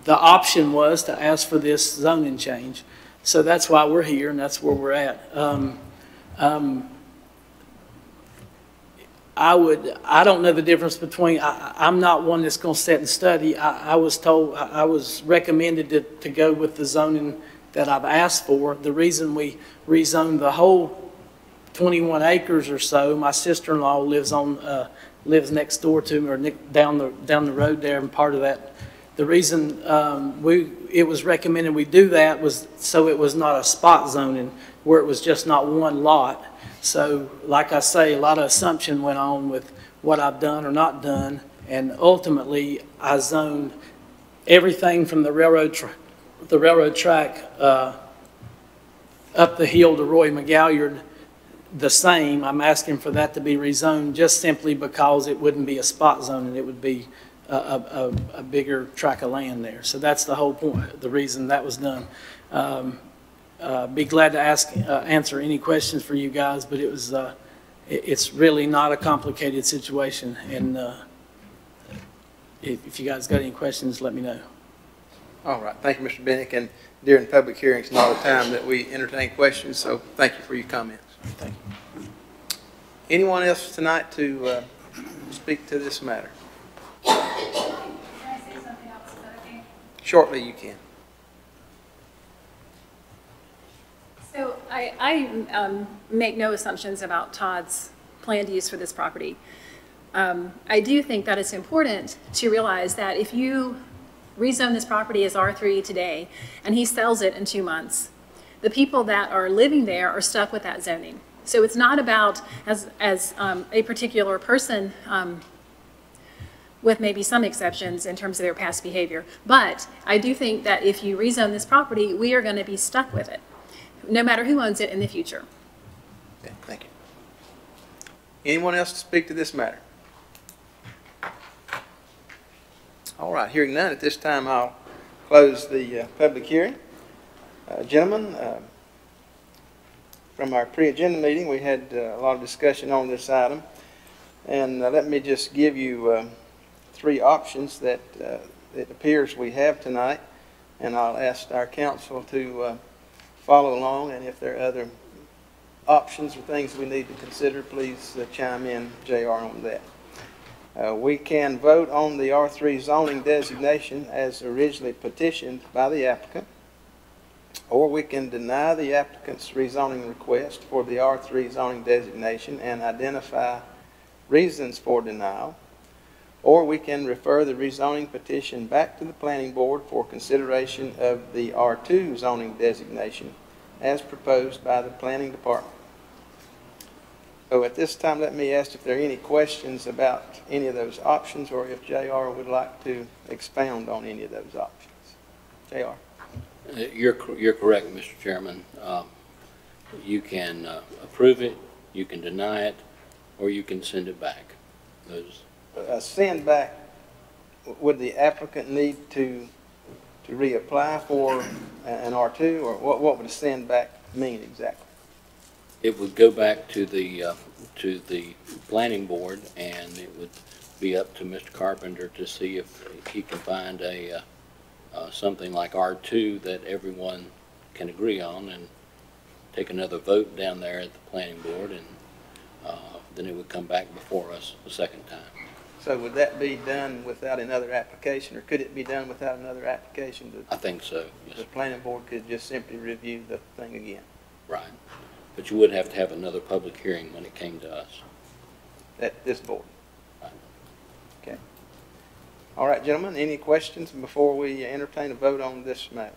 Speaker 12: The option was to ask for this zoning change. So that's why we're here and that's where we're at. I don't know the difference between, I'm not one that's going to sit and study. I was recommended to go with the zoning that I've asked for. The reason we rezoned the whole 21 acres or so, my sister-in-law lives next door to me, or down the road there, and part of that. The reason it was recommended we do that was so it was not a spot zoning where it was just not one lot. So, like I say, a lot of assumption went on with what I've done or not done, and ultimately I zoned everything from the railroad track up the hill to Roy McGalliard the same. I'm asking for that to be rezoned just simply because it wouldn't be a spot zoning. It would be a bigger tract of land there. So that's the whole point, the reason that was done. Be glad to answer any questions for you guys, but it's really not a complicated situation. And if you guys got any questions, let me know.
Speaker 1: All right. Thank you, Mr. Bennick. And during public hearings, not a time that we entertain questions, so thank you for your comments.
Speaker 12: Thank you.
Speaker 1: Anyone else tonight to speak to this matter?
Speaker 8: Can I say something else? Is that okay?
Speaker 1: Shortly, you can.
Speaker 8: So I make no assumptions about Todd's planned use for this property. I do think that it's important to realize that if you rezone this property as R3 today and he sells it in 2 months, the people that are living there are stuck with that zoning. So it's not about as a particular person with maybe some exceptions in terms of their past behavior. But I do think that if you rezone this property, we are going to be stuck with it, no matter who owns it in the future.
Speaker 1: Okay, thank you. Anyone else to speak to this matter? All right, hearing none, at this time I'll close the public hearing. Gentlemen, from our pre-agenda meeting, we had a lot of discussion on this item. And let me just give you 3 options that it appears we have tonight. And I'll ask our council to follow along. And if there are other options or things we need to consider, please chime in, JR, on that. We can vote on the R3 zoning designation as originally petitioned by the applicant, or we can deny the applicant's rezoning request for the R3 zoning designation and identify reasons for denial, or we can refer the rezoning petition back to the planning board for consideration of the R2 zoning designation as proposed by the planning department. So at this time, let me ask if there are any questions about any of those options, or if JR would like to expound on any of those options. JR.
Speaker 13: You're correct, Mr. Chairman. You can approve it, you can deny it, or you can send it back.
Speaker 1: Send back, would the applicant need to reapply for an R2, or what would a send back mean exactly?
Speaker 13: It would go back to the planning board, and it would be up to Mr. Carpenter to see if he can find a something like R2 that everyone can agree on, and take another vote down there at the planning board, and then it would come back before us a second time.
Speaker 1: So would that be done without another application, or could it be done without another application?
Speaker 13: I think so, yes.
Speaker 1: The planning board could just simply review the thing again?
Speaker 13: Right. But you would have to have another public hearing when it came to us.
Speaker 1: At this board?
Speaker 13: Right.
Speaker 1: Okay. All right, gentlemen, any questions before we entertain a vote on this matter?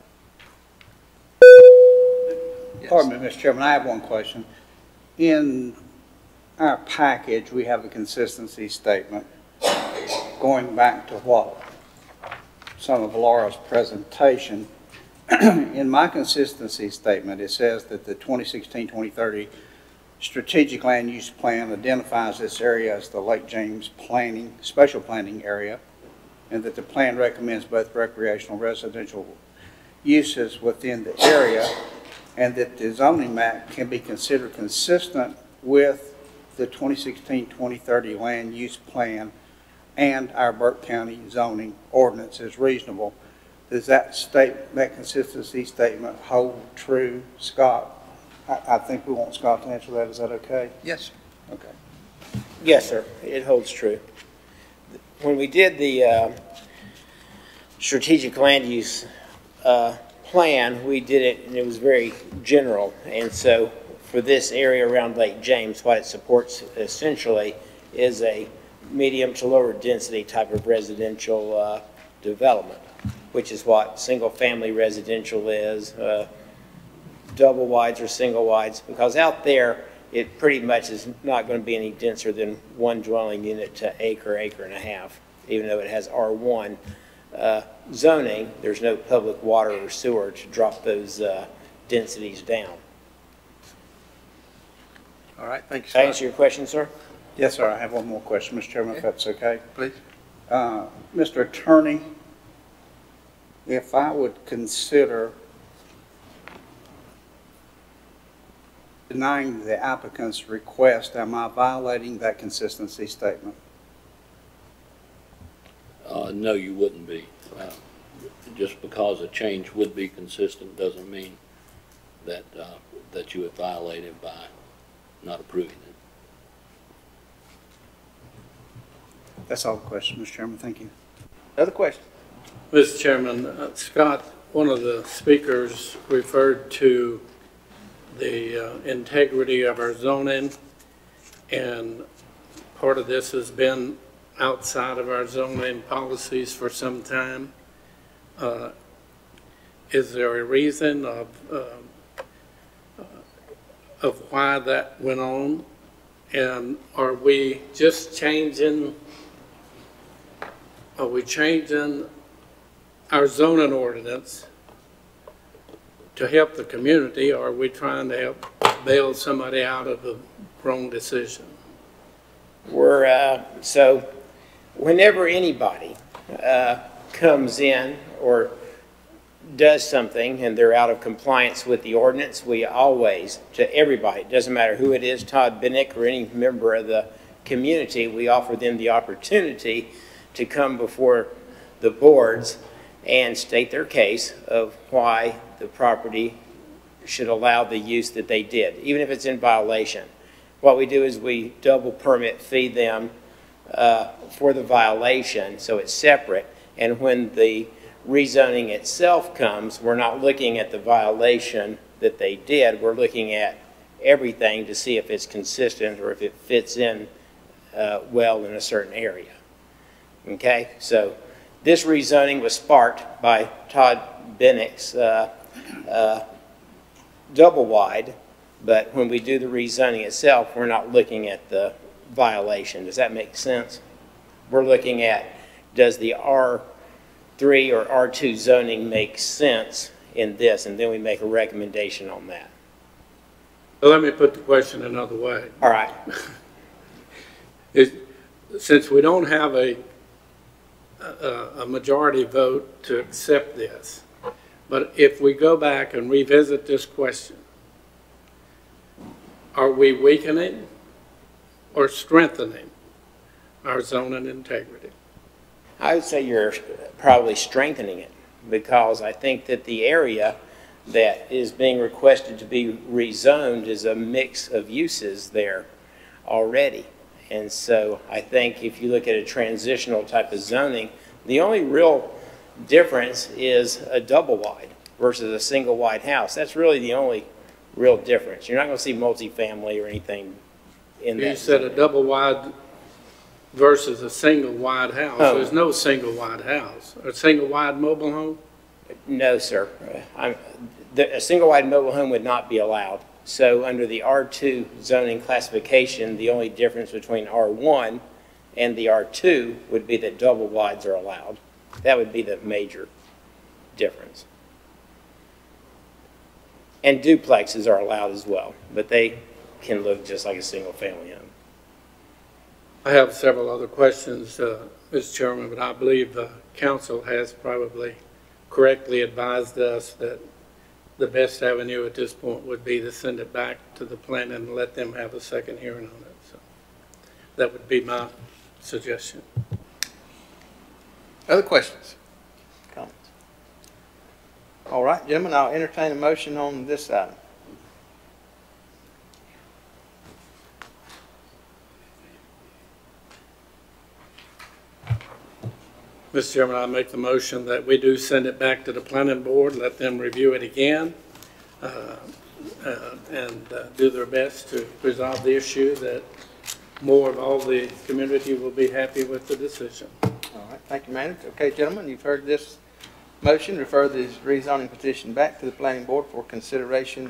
Speaker 1: Yes.
Speaker 14: Pardon me, Mr. Chairman, I have one question. In our package, we have a consistency statement going back to what some of Laura's presentation. In my consistency statement, it says that the 2016-2030 Strategic Land Use Plan identifies this area as the Lake James planning, special planning area, and that the plan recommends both recreational and residential uses within the area, and that the zoning map can be considered consistent with the 2016-2030 land use plan and our Burke County zoning ordinance is reasonable. Does that consistency statement hold true, Scott? I think we want Scott to answer that. Is that okay?
Speaker 1: Yes, sir.
Speaker 3: Okay. Yes, sir. It holds true. When we did the strategic land use plan, we did it, and it was very general. And so for this area around Lake James, what it supports essentially is a medium to lower density type of residential development, which is what single-family residential is, double wides or single wides, because out there it pretty much is not going to be any denser than one dwelling unit to acre, acre and a half. Even though it has R1 zoning, there's no public water or sewer to drop those densities down.
Speaker 1: All right, thank you,
Speaker 3: Did
Speaker 1: Scott.
Speaker 3: I answer your question, sir?
Speaker 14: Yes, sir. I have one more question, Mr. Chairman, if that's okay.
Speaker 1: Please.
Speaker 14: Mr. Attorney, if I would consider denying the applicant's request, am I violating that consistency statement?
Speaker 13: No, you wouldn't be. Just because a change would be consistent doesn't mean that, that you would violate it by not approving it.
Speaker 14: That's all the question, Mr. Chairman. Thank you.
Speaker 1: Other questions?
Speaker 5: Mr. Chairman, Scott, one of the speakers referred to the integrity of our zoning, and part of this has been outside of our zoning policies for some time. Is there a reason of why that went on? And are we just changing, our zoning ordinance to help the community, or are we trying to help bail somebody out of a wrong decision?
Speaker 3: So whenever anybody comes in or does something and they're out of compliance with the ordinance, we always, to everybody, it doesn't matter who it is, Todd Bennick or any member of the community, we offer them the opportunity to come before the boards and state their case of why the property should allow the use that they did, even if it's in violation. What we do is we double permit fee them for the violation, so it's separate. And when the rezoning itself comes, we're not looking at the violation that they did. We're looking at everything to see if it's consistent or if it fits in well in a certain area. Okay, so this rezoning was sparked by Todd Bennick's double wide, but when we do the rezoning itself, we're not looking at the violation. Does that make sense? We're looking at, does the R3 or R2 zoning make sense in this, and then we make a recommendation on that.
Speaker 5: Well, let me put the question another way.
Speaker 3: All right.
Speaker 5: Since we don't have a majority vote to accept this, but if we go back and revisit this question, are we weakening or strengthening our zoning integrity?
Speaker 3: I would say you're probably strengthening it, because I think that the area that is being requested to be rezoned is a mix of uses there already. And so I think if you look at a transitional type of zoning, the only real difference is a double wide versus a single wide house. That's really the only real difference. You're not going to see multifamily or anything in that.
Speaker 5: You said a double wide versus a single wide house.
Speaker 3: Oh.
Speaker 5: There's no single wide house. A single wide mobile home?
Speaker 3: No, sir. A single wide mobile home would not be allowed. So under the R2 zoning classification, the only difference between R1 and the R2 would be that double wides are allowed. That would be the major difference. And duplexes are allowed as well, but they can look just like a single family home.
Speaker 5: I have several other questions, Mr. Chairman, but I believe the council has probably correctly advised us that the best avenue at this point would be to send it back to the planning and let them have a second hearing on it. So that would be my suggestion.
Speaker 1: Other questions? Comments? All right, gentlemen, I'll entertain a motion on this item.
Speaker 5: Mr. Chairman, I make the motion that we do send it back to the planning board, let them review it again, and do their best to resolve the issue, that more of all the community will be happy with the decision.
Speaker 1: All right, thank you, manager. Okay, gentlemen, you've heard this motion. Refer this rezoning petition back to the planning board for consideration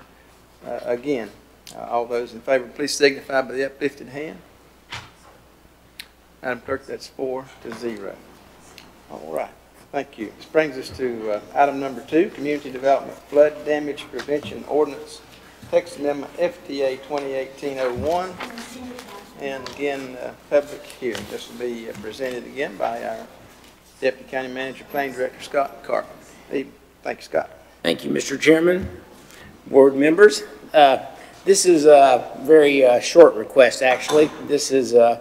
Speaker 1: again. All those in favor, please signify by the uplifted hand. Madam Clerk, that's 4-0. All right, thank you. This brings us to item number 2, Community Development Flood Damage Prevention Ordinance, Text Amendment FTA 2018-01, and again, public hearing. This will be presented again by our Deputy County Manager, Planning Director, Scott Carpenter. Thank you, Scott.
Speaker 3: Thank you, Mr. Chairman, board members. This is a very short request, actually. This is a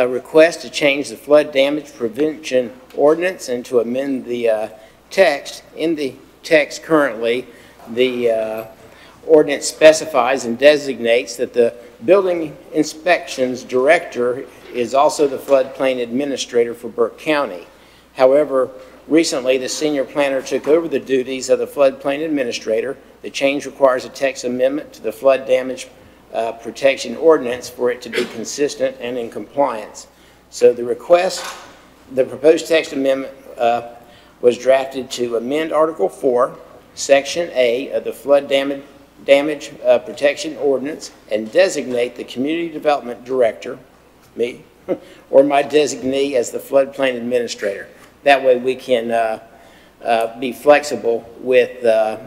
Speaker 3: request to change the flood damage prevention ordinance and to amend the text. In the text currently, the ordinance specifies and designates that the building inspections director is also the floodplain administrator for Burke County. However, recently the senior planner took over the duties of the floodplain administrator. The change requires a text amendment to the flood damage protection ordinance for it to be consistent and in compliance. So the proposed text amendment was drafted to amend Article 4, Section A of the Flood Damage Protection Ordinance and designate the Community Development Director, me, or my designee as the floodplain administrator. That way we can be flexible with the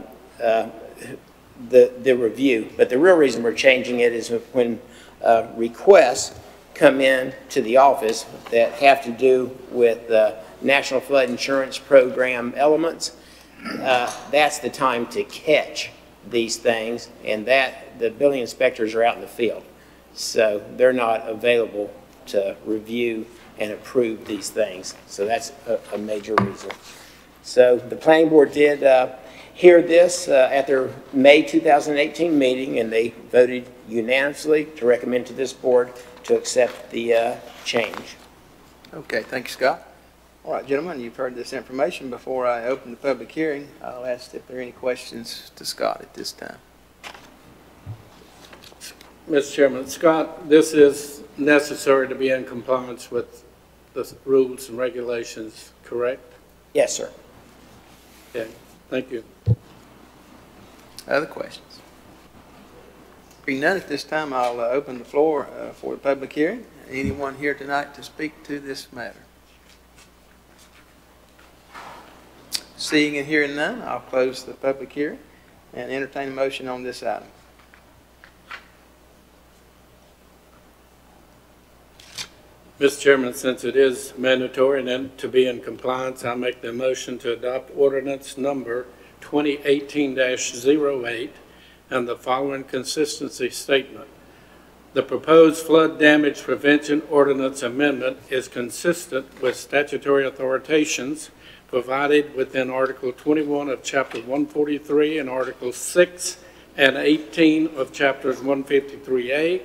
Speaker 3: review. But the real reason we're changing it is when requests come in to the office that have to do with National Flood Insurance Program elements, that's the time to catch these things, and that the building inspectors are out in the field. So they're not available to review and approve these things. So that's a major reason. So the planning board did hear this at their May 2018 meeting, and they voted unanimously to recommend to this board to accept the change.
Speaker 1: Okay, thank you, Scott. All right, gentlemen, you've heard this information. Before I open the public hearing, I'll ask if there are any questions to Scott at this time.
Speaker 5: Mr. Chairman, Scott, this is necessary to be in compliance with the rules and regulations, correct?
Speaker 3: Yes, sir.
Speaker 5: Okay, thank you.
Speaker 1: Other questions? Being none at this time, I'll open the floor for the public hearing. Anyone here tonight to speak to this matter? Seeing and hearing none, I'll close the public hearing and entertain a motion on this item.
Speaker 5: Mr. Chairman, since it is mandatory and then to be in compliance, I make the motion to adopt ordinance number 2018-08 and the following consistency statement. The proposed flood damage prevention ordinance amendment is consistent with statutory authorizations provided within Article 21 of Chapter 143 and Articles 6 and 18 of Chapters 153A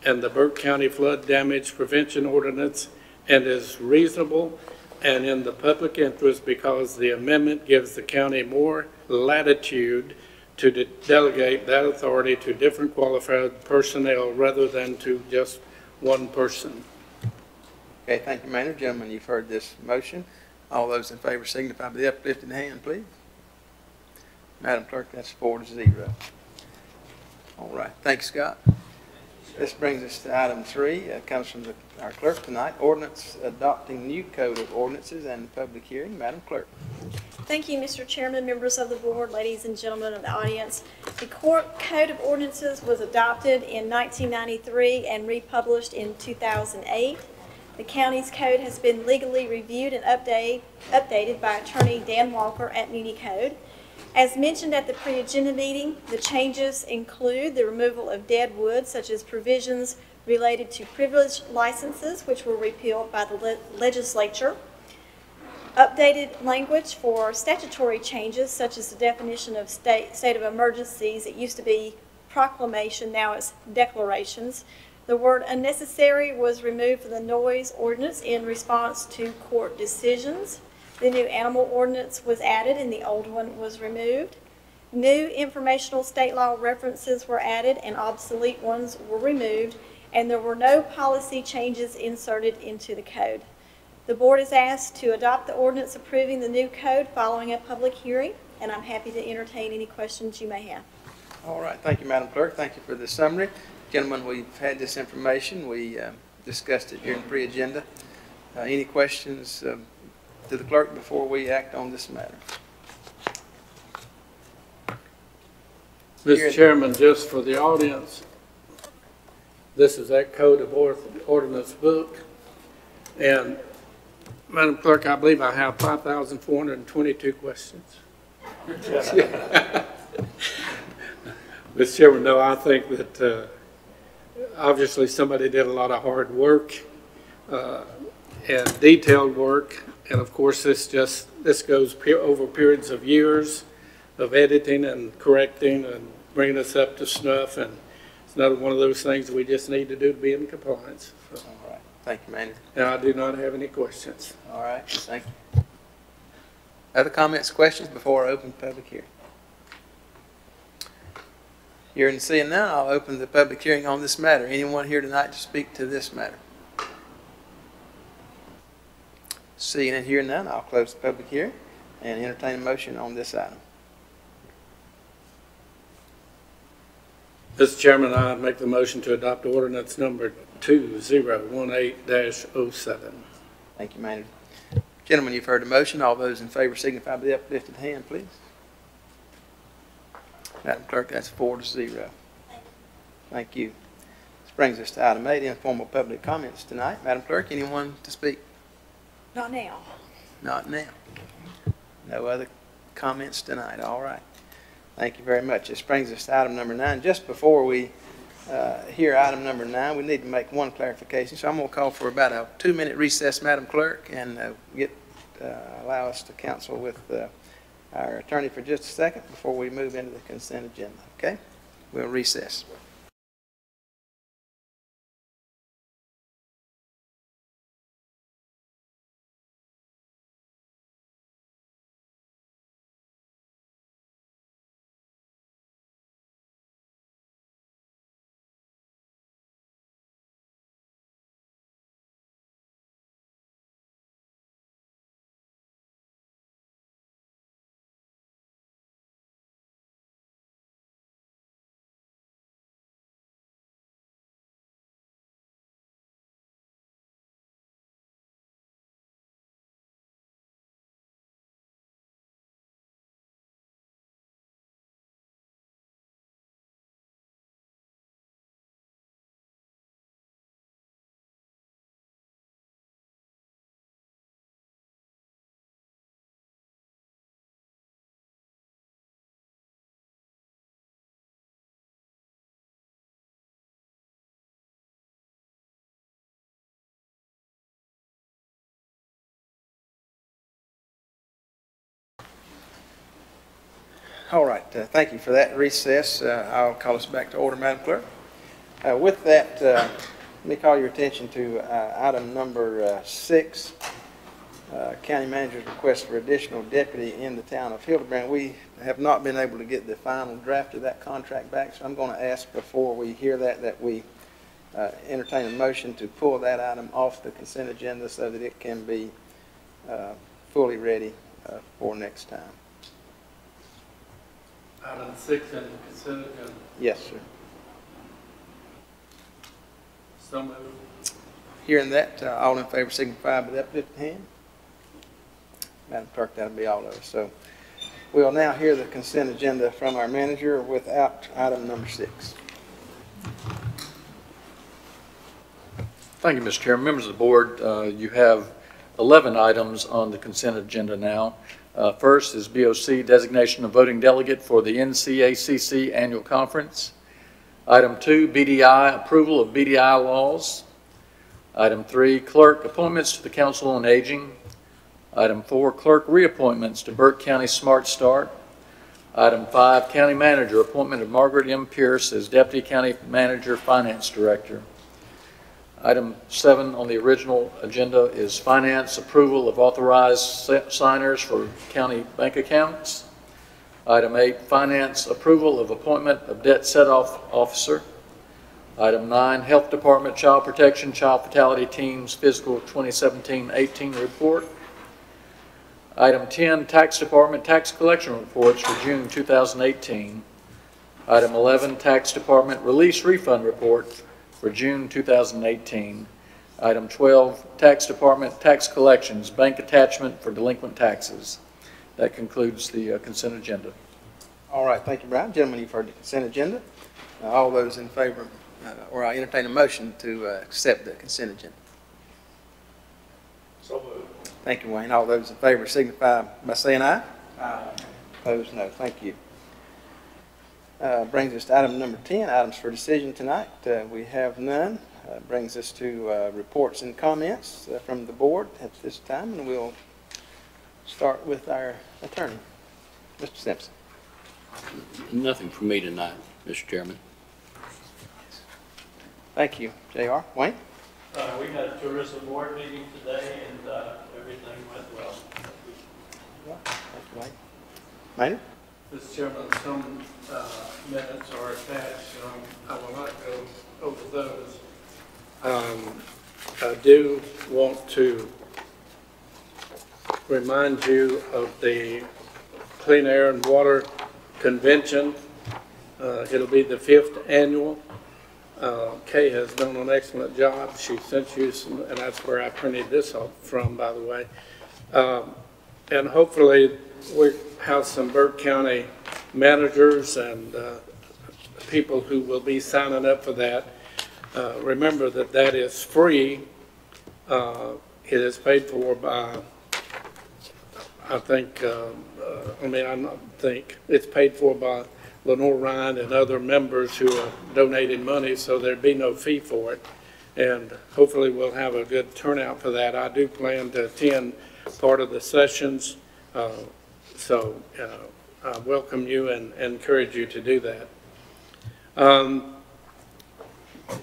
Speaker 5: and the Burke County Flood Damage Prevention Ordinance and is reasonable and in the public interest because the amendment gives the county more latitude to delegate that authority to different qualified personnel rather than to just one person.
Speaker 1: Okay, thank you, Maynard. Gentlemen, you've heard this motion. All those in favor signify by the uplifted hand, please. Madam Clerk, that's 4-0. All right, thanks, Scott. This brings us to item 3. It comes from our clerk tonight, ordinance adopting new code of ordinances and public hearing. Madam Clerk.
Speaker 6: Thank you, Mr. Chairman, members of the board, ladies and gentlemen of the audience. The Court Code of Ordinances was adopted in 1993 and republished in 2008. The county's code has been legally reviewed and updated by Attorney Dan Walker at MuniCode. As mentioned at the pre-agenda meeting, the changes include the removal of dead wood, such as provisions related to privilege licenses, which were repealed by the legislature, updated language for statutory changes, such as the definition of state of emergencies. It used to be proclamation, now it's declarations. The word unnecessary was removed from the noise ordinance in response to court decisions. The new animal ordinance was added and the old one was removed. New informational state law references were added and obsolete ones were removed, and there were no policy changes inserted into the code. The board is asked to adopt the ordinance approving the new code following a public hearing, and I'm happy to entertain any questions you may have.
Speaker 1: All right, thank you, Madam Clerk. Thank you for the summary. Gentlemen, we've had this information. We discussed it during pre-agenda. Any questions to the clerk before we act on this matter?
Speaker 5: Mr. Chairman, just for the audience, this is that Code of Ordinance book. And Madam Clerk, I believe I have 5,422 questions. Mr. Chairman, no, I think that obviously somebody did a lot of hard work and detailed work. And of course, this goes over periods of years of editing and correcting and bringing us up to snuff. And it's another one of those things that we just need to do to be in compliance. So,
Speaker 1: all right. Thank you, Maynard.
Speaker 5: And I do not have any questions.
Speaker 1: All right. Thank you. Other comments, questions before I open the public hearing? Hearing and seeing none, I'll open the public hearing on this matter. Anyone here tonight to speak to this matter? Seeing and hearing none, I'll close the public hearing and entertain a motion on this item.
Speaker 5: Mr. Chairman, I make the motion to adopt ordinance number 2018-07.
Speaker 1: Thank you, Maynard. Gentlemen, you've heard the motion. All those in favor signify by the uplifted hand, please. Madam Clerk, that's 4-0. Thank you. This brings us to item 8, informal public comments tonight. Madam Clerk, anyone to speak?
Speaker 6: Not now.
Speaker 1: Not now. No other comments tonight. All right. Thank you very much. This brings us to item number 9. Just before we hear item number 9, we need to make one clarification. So I'm going to call for about a 2-minute recess, Madam Clerk, and allow us to counsel with our attorney for just a second before we move into the consent agenda. Okay? We'll recess. All right. Thank you for that recess. I'll call us back to order, Madam Clerk. With that, let me call your attention to item number 6, County Manager's request for additional deputy in the town of Hildebrand. We have not been able to get the final draft of that contract back, so I'm going to ask before we hear that we entertain a motion to pull that item off the consent agenda so that it can be fully ready for next time.
Speaker 5: Item 6 in the consent agenda.
Speaker 1: Yes, sir.
Speaker 5: So moved.
Speaker 1: Hearing that, all in favor signify by the uplifted hand. Madam Clerk, that'll be all of us. So we'll now hear the consent agenda from our manager without item number 6.
Speaker 15: Thank you, Mr. Chairman. Members of the board, you have 11 items on the consent agenda now. First is BOC, designation of voting delegate for the NCACC annual conference. Item 2, BDI, approval of BDI laws. Item 3, clerk, appointments to the Council on Aging. Item 4, clerk reappointments to Burke County Smart Start. Item 5, county manager, appointment of Margaret M. Pierce as deputy county manager, finance director. Item 7 on the original agenda is finance, approval of authorized signers for county bank accounts. Item 8, finance, approval of appointment of debt set-off officer. Item 9, health department, child protection, child fatality teams, fiscal 2017-18 report. Item 10, tax department, tax collection reports for June 2018. Item 11, tax department, release refund report for June 2018. Item 12, tax department, tax collections, bank attachment for delinquent taxes. That concludes the consent agenda.
Speaker 1: All right, thank you, Brian. Gentlemen, you've heard the consent agenda. All those in favor, or I entertain a motion to accept the consent agenda.
Speaker 5: So moved.
Speaker 1: Thank you, Wayne. All those in favor signify by saying aye. Aye. Opposed, no. Thank you. Brings us to item number 10, items for decision tonight. We have none. Brings us to reports and comments from the board at this time, and we'll start with our attorney, Mr. Simpson.
Speaker 13: Nothing for me tonight, Mr. Chairman.
Speaker 1: Thank you, J.R. Wayne?
Speaker 5: We had a tourism board meeting today, and everything went well.
Speaker 1: Thank you, Wayne. Maynard?
Speaker 5: Mr. Chairman, some minutes are attached. I will not go over those. I do want to remind you of the Clean Air and Water Convention. It'll be the 5th annual. Kay has done an excellent job. She sent you some, and that's where I printed this off from, by the way. And hopefully we have some Burke County managers and people who will be signing up for that. Remember that that is free. It is paid for by, I think, it's paid for by Lenore Ryan and other members who are donating money, so there'd be no fee for it. And hopefully we'll have a good turnout for that. I do plan to attend part of the sessions, so I welcome you and encourage you to do that.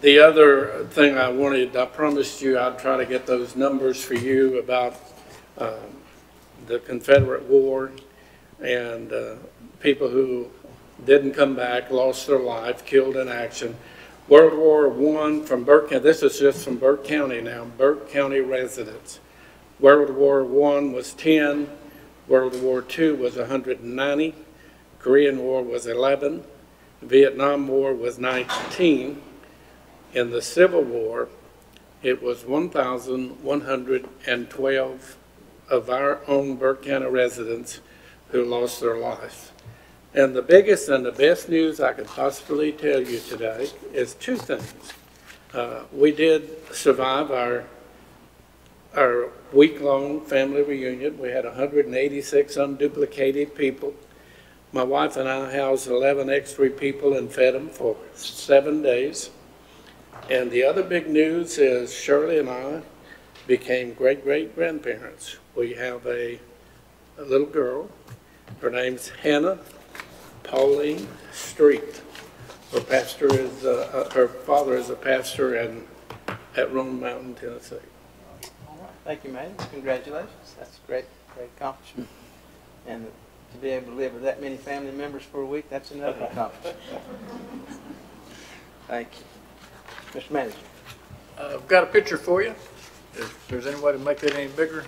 Speaker 5: The other thing I promised you I'd try to get those numbers for you about the Confederate War and people who didn't come back, lost their life, killed in action. World War I from Burke County, this is just from Burke County now, Burke County residents. World War I was 10, World War II was 190, Korean War was 11, Vietnam War was 19. In the Civil War, it was 1,112 of our own Burke County residents who lost their life. And the biggest and the best news I could possibly tell you today is two things. We did survive our week-long family reunion. We had 186 unduplicated people. My wife and I housed 11 extra people and fed them for 7 days. And the other big news is Shirley and I became great-great-grandparents. We have a little girl. Her name's Hannah Pauline Street. Her father is a pastor at Roan Mountain, Tennessee.
Speaker 1: All right. Thank you, madam. Congratulations. That's a great accomplishment. And to be able to live with that many family members for a week, that's another accomplishment. Thank you. Mr. Manager.
Speaker 15: I've got a picture for you. If there's any way to make it any bigger.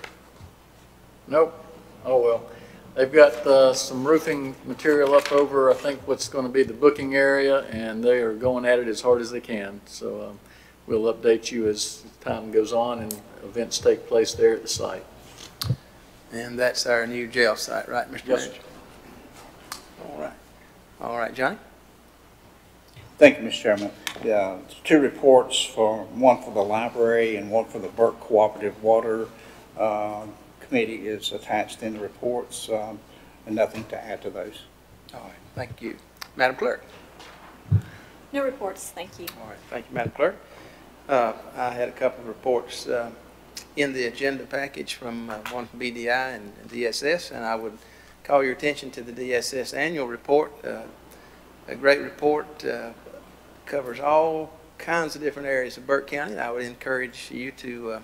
Speaker 15: Nope. Oh, well. They've got some roofing material up over, I think, what's going to be the booking area, and they are going at it as hard as they can. So we'll update you as time goes on and events take place there at the site.
Speaker 1: And that's our new jail site, right, Mr.
Speaker 15: Yes,
Speaker 1: Manager? All right. All right, Johnny?
Speaker 14: Thank you, Mr. Chairman. Two reports, one for the library and one for the Burke Cooperative Water Committee is attached in the reports, and nothing to add to those.
Speaker 1: All right, thank you. Madam Clerk?
Speaker 6: No reports, thank you.
Speaker 1: All right, thank you, Madam Clerk. I had a couple of reports in the agenda package from one from BDI and DSS, and I would call your attention to the DSS annual report. A great report, covers all kinds of different areas of Burke County. I would encourage you to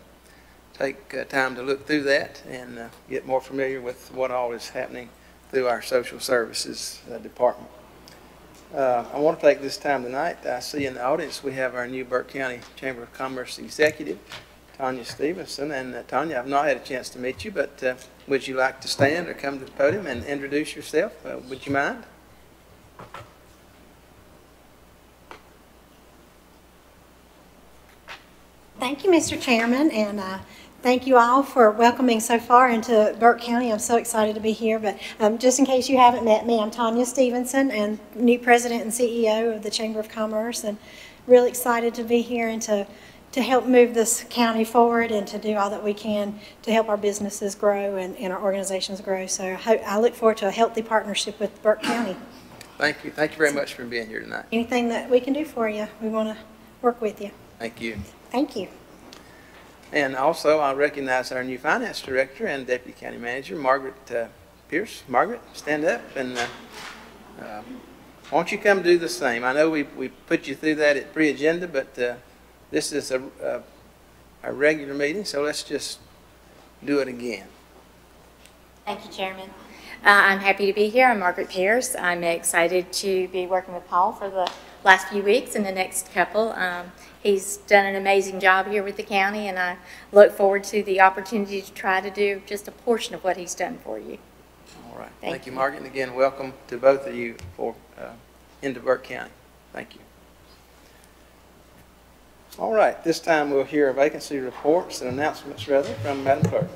Speaker 1: take time to look through that and get more familiar with what all is happening through our social services department. I want to take this time tonight. I see in the audience we have our new Burke County Chamber of Commerce Executive, Tanya Stevenson. And Tanya, I've not had a chance to meet you, but would you like to stand or come to the podium and introduce yourself? Would you mind?
Speaker 16: Thank you, Mr. Chairman, and thank you all for welcoming so far into Burke County. I'm so excited to be here, but just in case you haven't met me, I'm Tanya Stevenson, and new President and CEO of the Chamber of Commerce, and really excited to be here and to help move this county forward and to do all that we can to help our businesses grow and our organizations grow. So I look forward to a healthy partnership with Burke County.
Speaker 1: Thank you. Thank you very much for being here tonight.
Speaker 16: Anything that we can do for you, we want to work with you.
Speaker 1: Thank you.
Speaker 16: Thank you.
Speaker 1: And also, I'll recognize our new Finance Director and Deputy County Manager, Margaret Pierce. Margaret, stand up, and why don't you come do the same? I know we put you through that at pre-agenda, but this is a regular meeting, so let's just do it again.
Speaker 17: Thank you, Chairman. I'm happy to be here. I'm Margaret Pierce. I'm excited to be working with Paul for the last few weeks and the next couple. He's done an amazing job here with the county, and I look forward to the opportunity to try to do just a portion of what he's done for you.
Speaker 1: All right. Thank you, Margaret. And again, welcome to both of you into Burke County. Thank you. All right. This time we'll hear vacancy reports and announcements, rather, from Madam Clerk.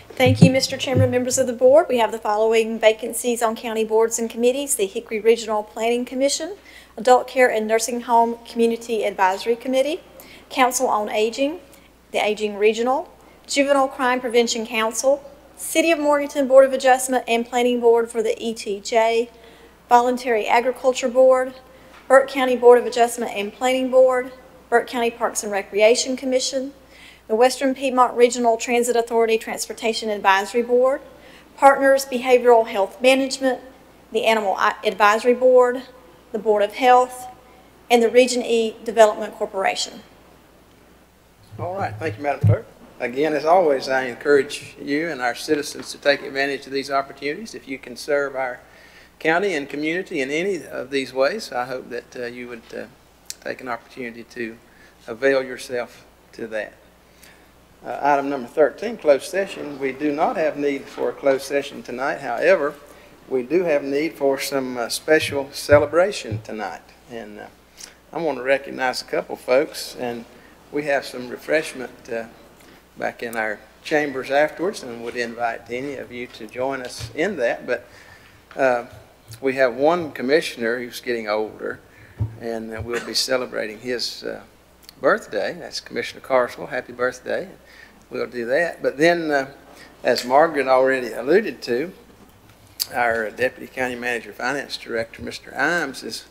Speaker 6: Thank you, Mr. Chairman, members of the board. We have the following vacancies on county boards and committees: the Hickory Regional Planning Commission, Adult Care and Nursing Home Community Advisory Committee, Council on Aging, the Aging Regional, Juvenile Crime Prevention Council, City of Morganton Board of Adjustment and Planning Board for the ETJ, Voluntary Agriculture Board, Burke County Board of Adjustment and Planning Board, Burke County Parks and Recreation Commission, the Western Piedmont Regional Transit Authority Transportation Advisory Board, Partners Behavioral Health Management, the Animal Advisory Board, the Board of Health, and the Region E Development Corporation.
Speaker 1: All right. Thank you, Madam Clerk. Again, as always, I encourage you and our citizens to take advantage of these opportunities. If you can serve our county and community in any of these ways, I hope that you would take an opportunity to avail yourself to that. Item number 13, closed session. We do not have need for a closed session tonight. However, we do have need for some special celebration tonight. And I want to recognize a couple folks, and we have some refreshment back in our chambers afterwards, and would invite any of you to join us in that. But we have one commissioner who's getting older, and we'll be celebrating his birthday. That's Commissioner Carswell. Happy birthday. We'll do that. But then, as Margaret already alluded to, our Deputy County Manager Finance Director, Mr. Imes, is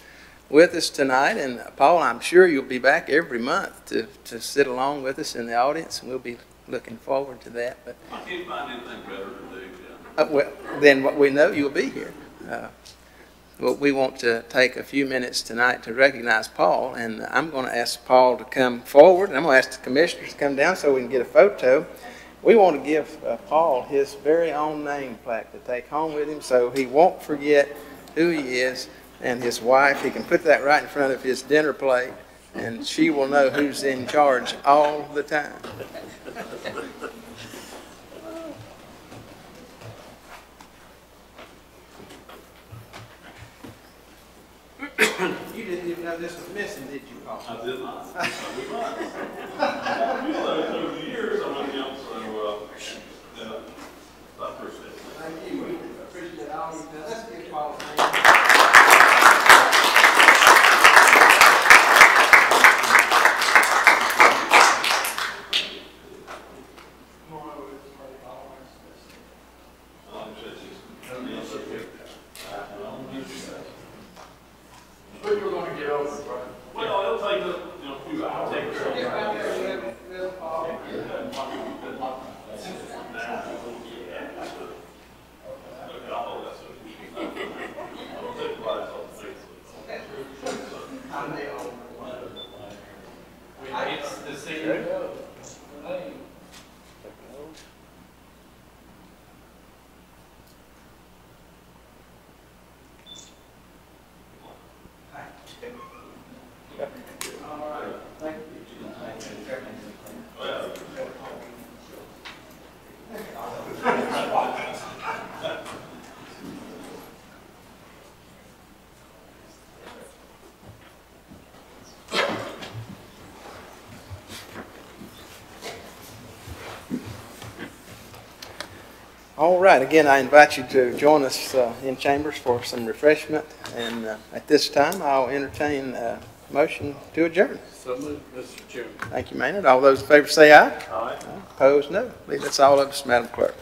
Speaker 1: with us tonight. And Paul, I'm sure you'll be back every month to sit along with us in the audience, and we'll be looking forward to that. But
Speaker 2: I can't find anything better to do.
Speaker 1: well, then what we know you'll be here. but we want to take a few minutes tonight to recognize Paul, and I'm going to ask Paul to come forward, and I'm going to ask the commissioners to come down so we can get a photo. We want to give Paul his very own name plaque to take home with him so he won't forget who he is, and his wife. He can put that right in front of his dinner plate, and she will know who's in charge all the time. You didn't even know this was missing, did you, Paul?
Speaker 18: I did not. I did not. I realized over the years I'm on the outside, yeah, I appreciate it.
Speaker 1: Thank you. We appreciate all you've done. Let's give Paul a hand.
Speaker 18: We're going to get over it, right? Well, it'll take a few hours. Take care of it.
Speaker 5: It's the CEO.
Speaker 1: All right, again, I invite you to join us in chambers for some refreshment, and at this time, I'll entertain a motion to adjourn.
Speaker 5: So moved, Mr. Chairman.
Speaker 1: Thank you, Maynard. All those in favor say aye.
Speaker 5: Aye.
Speaker 1: Opposed, no. I believe that's all of us, Madam Clerk.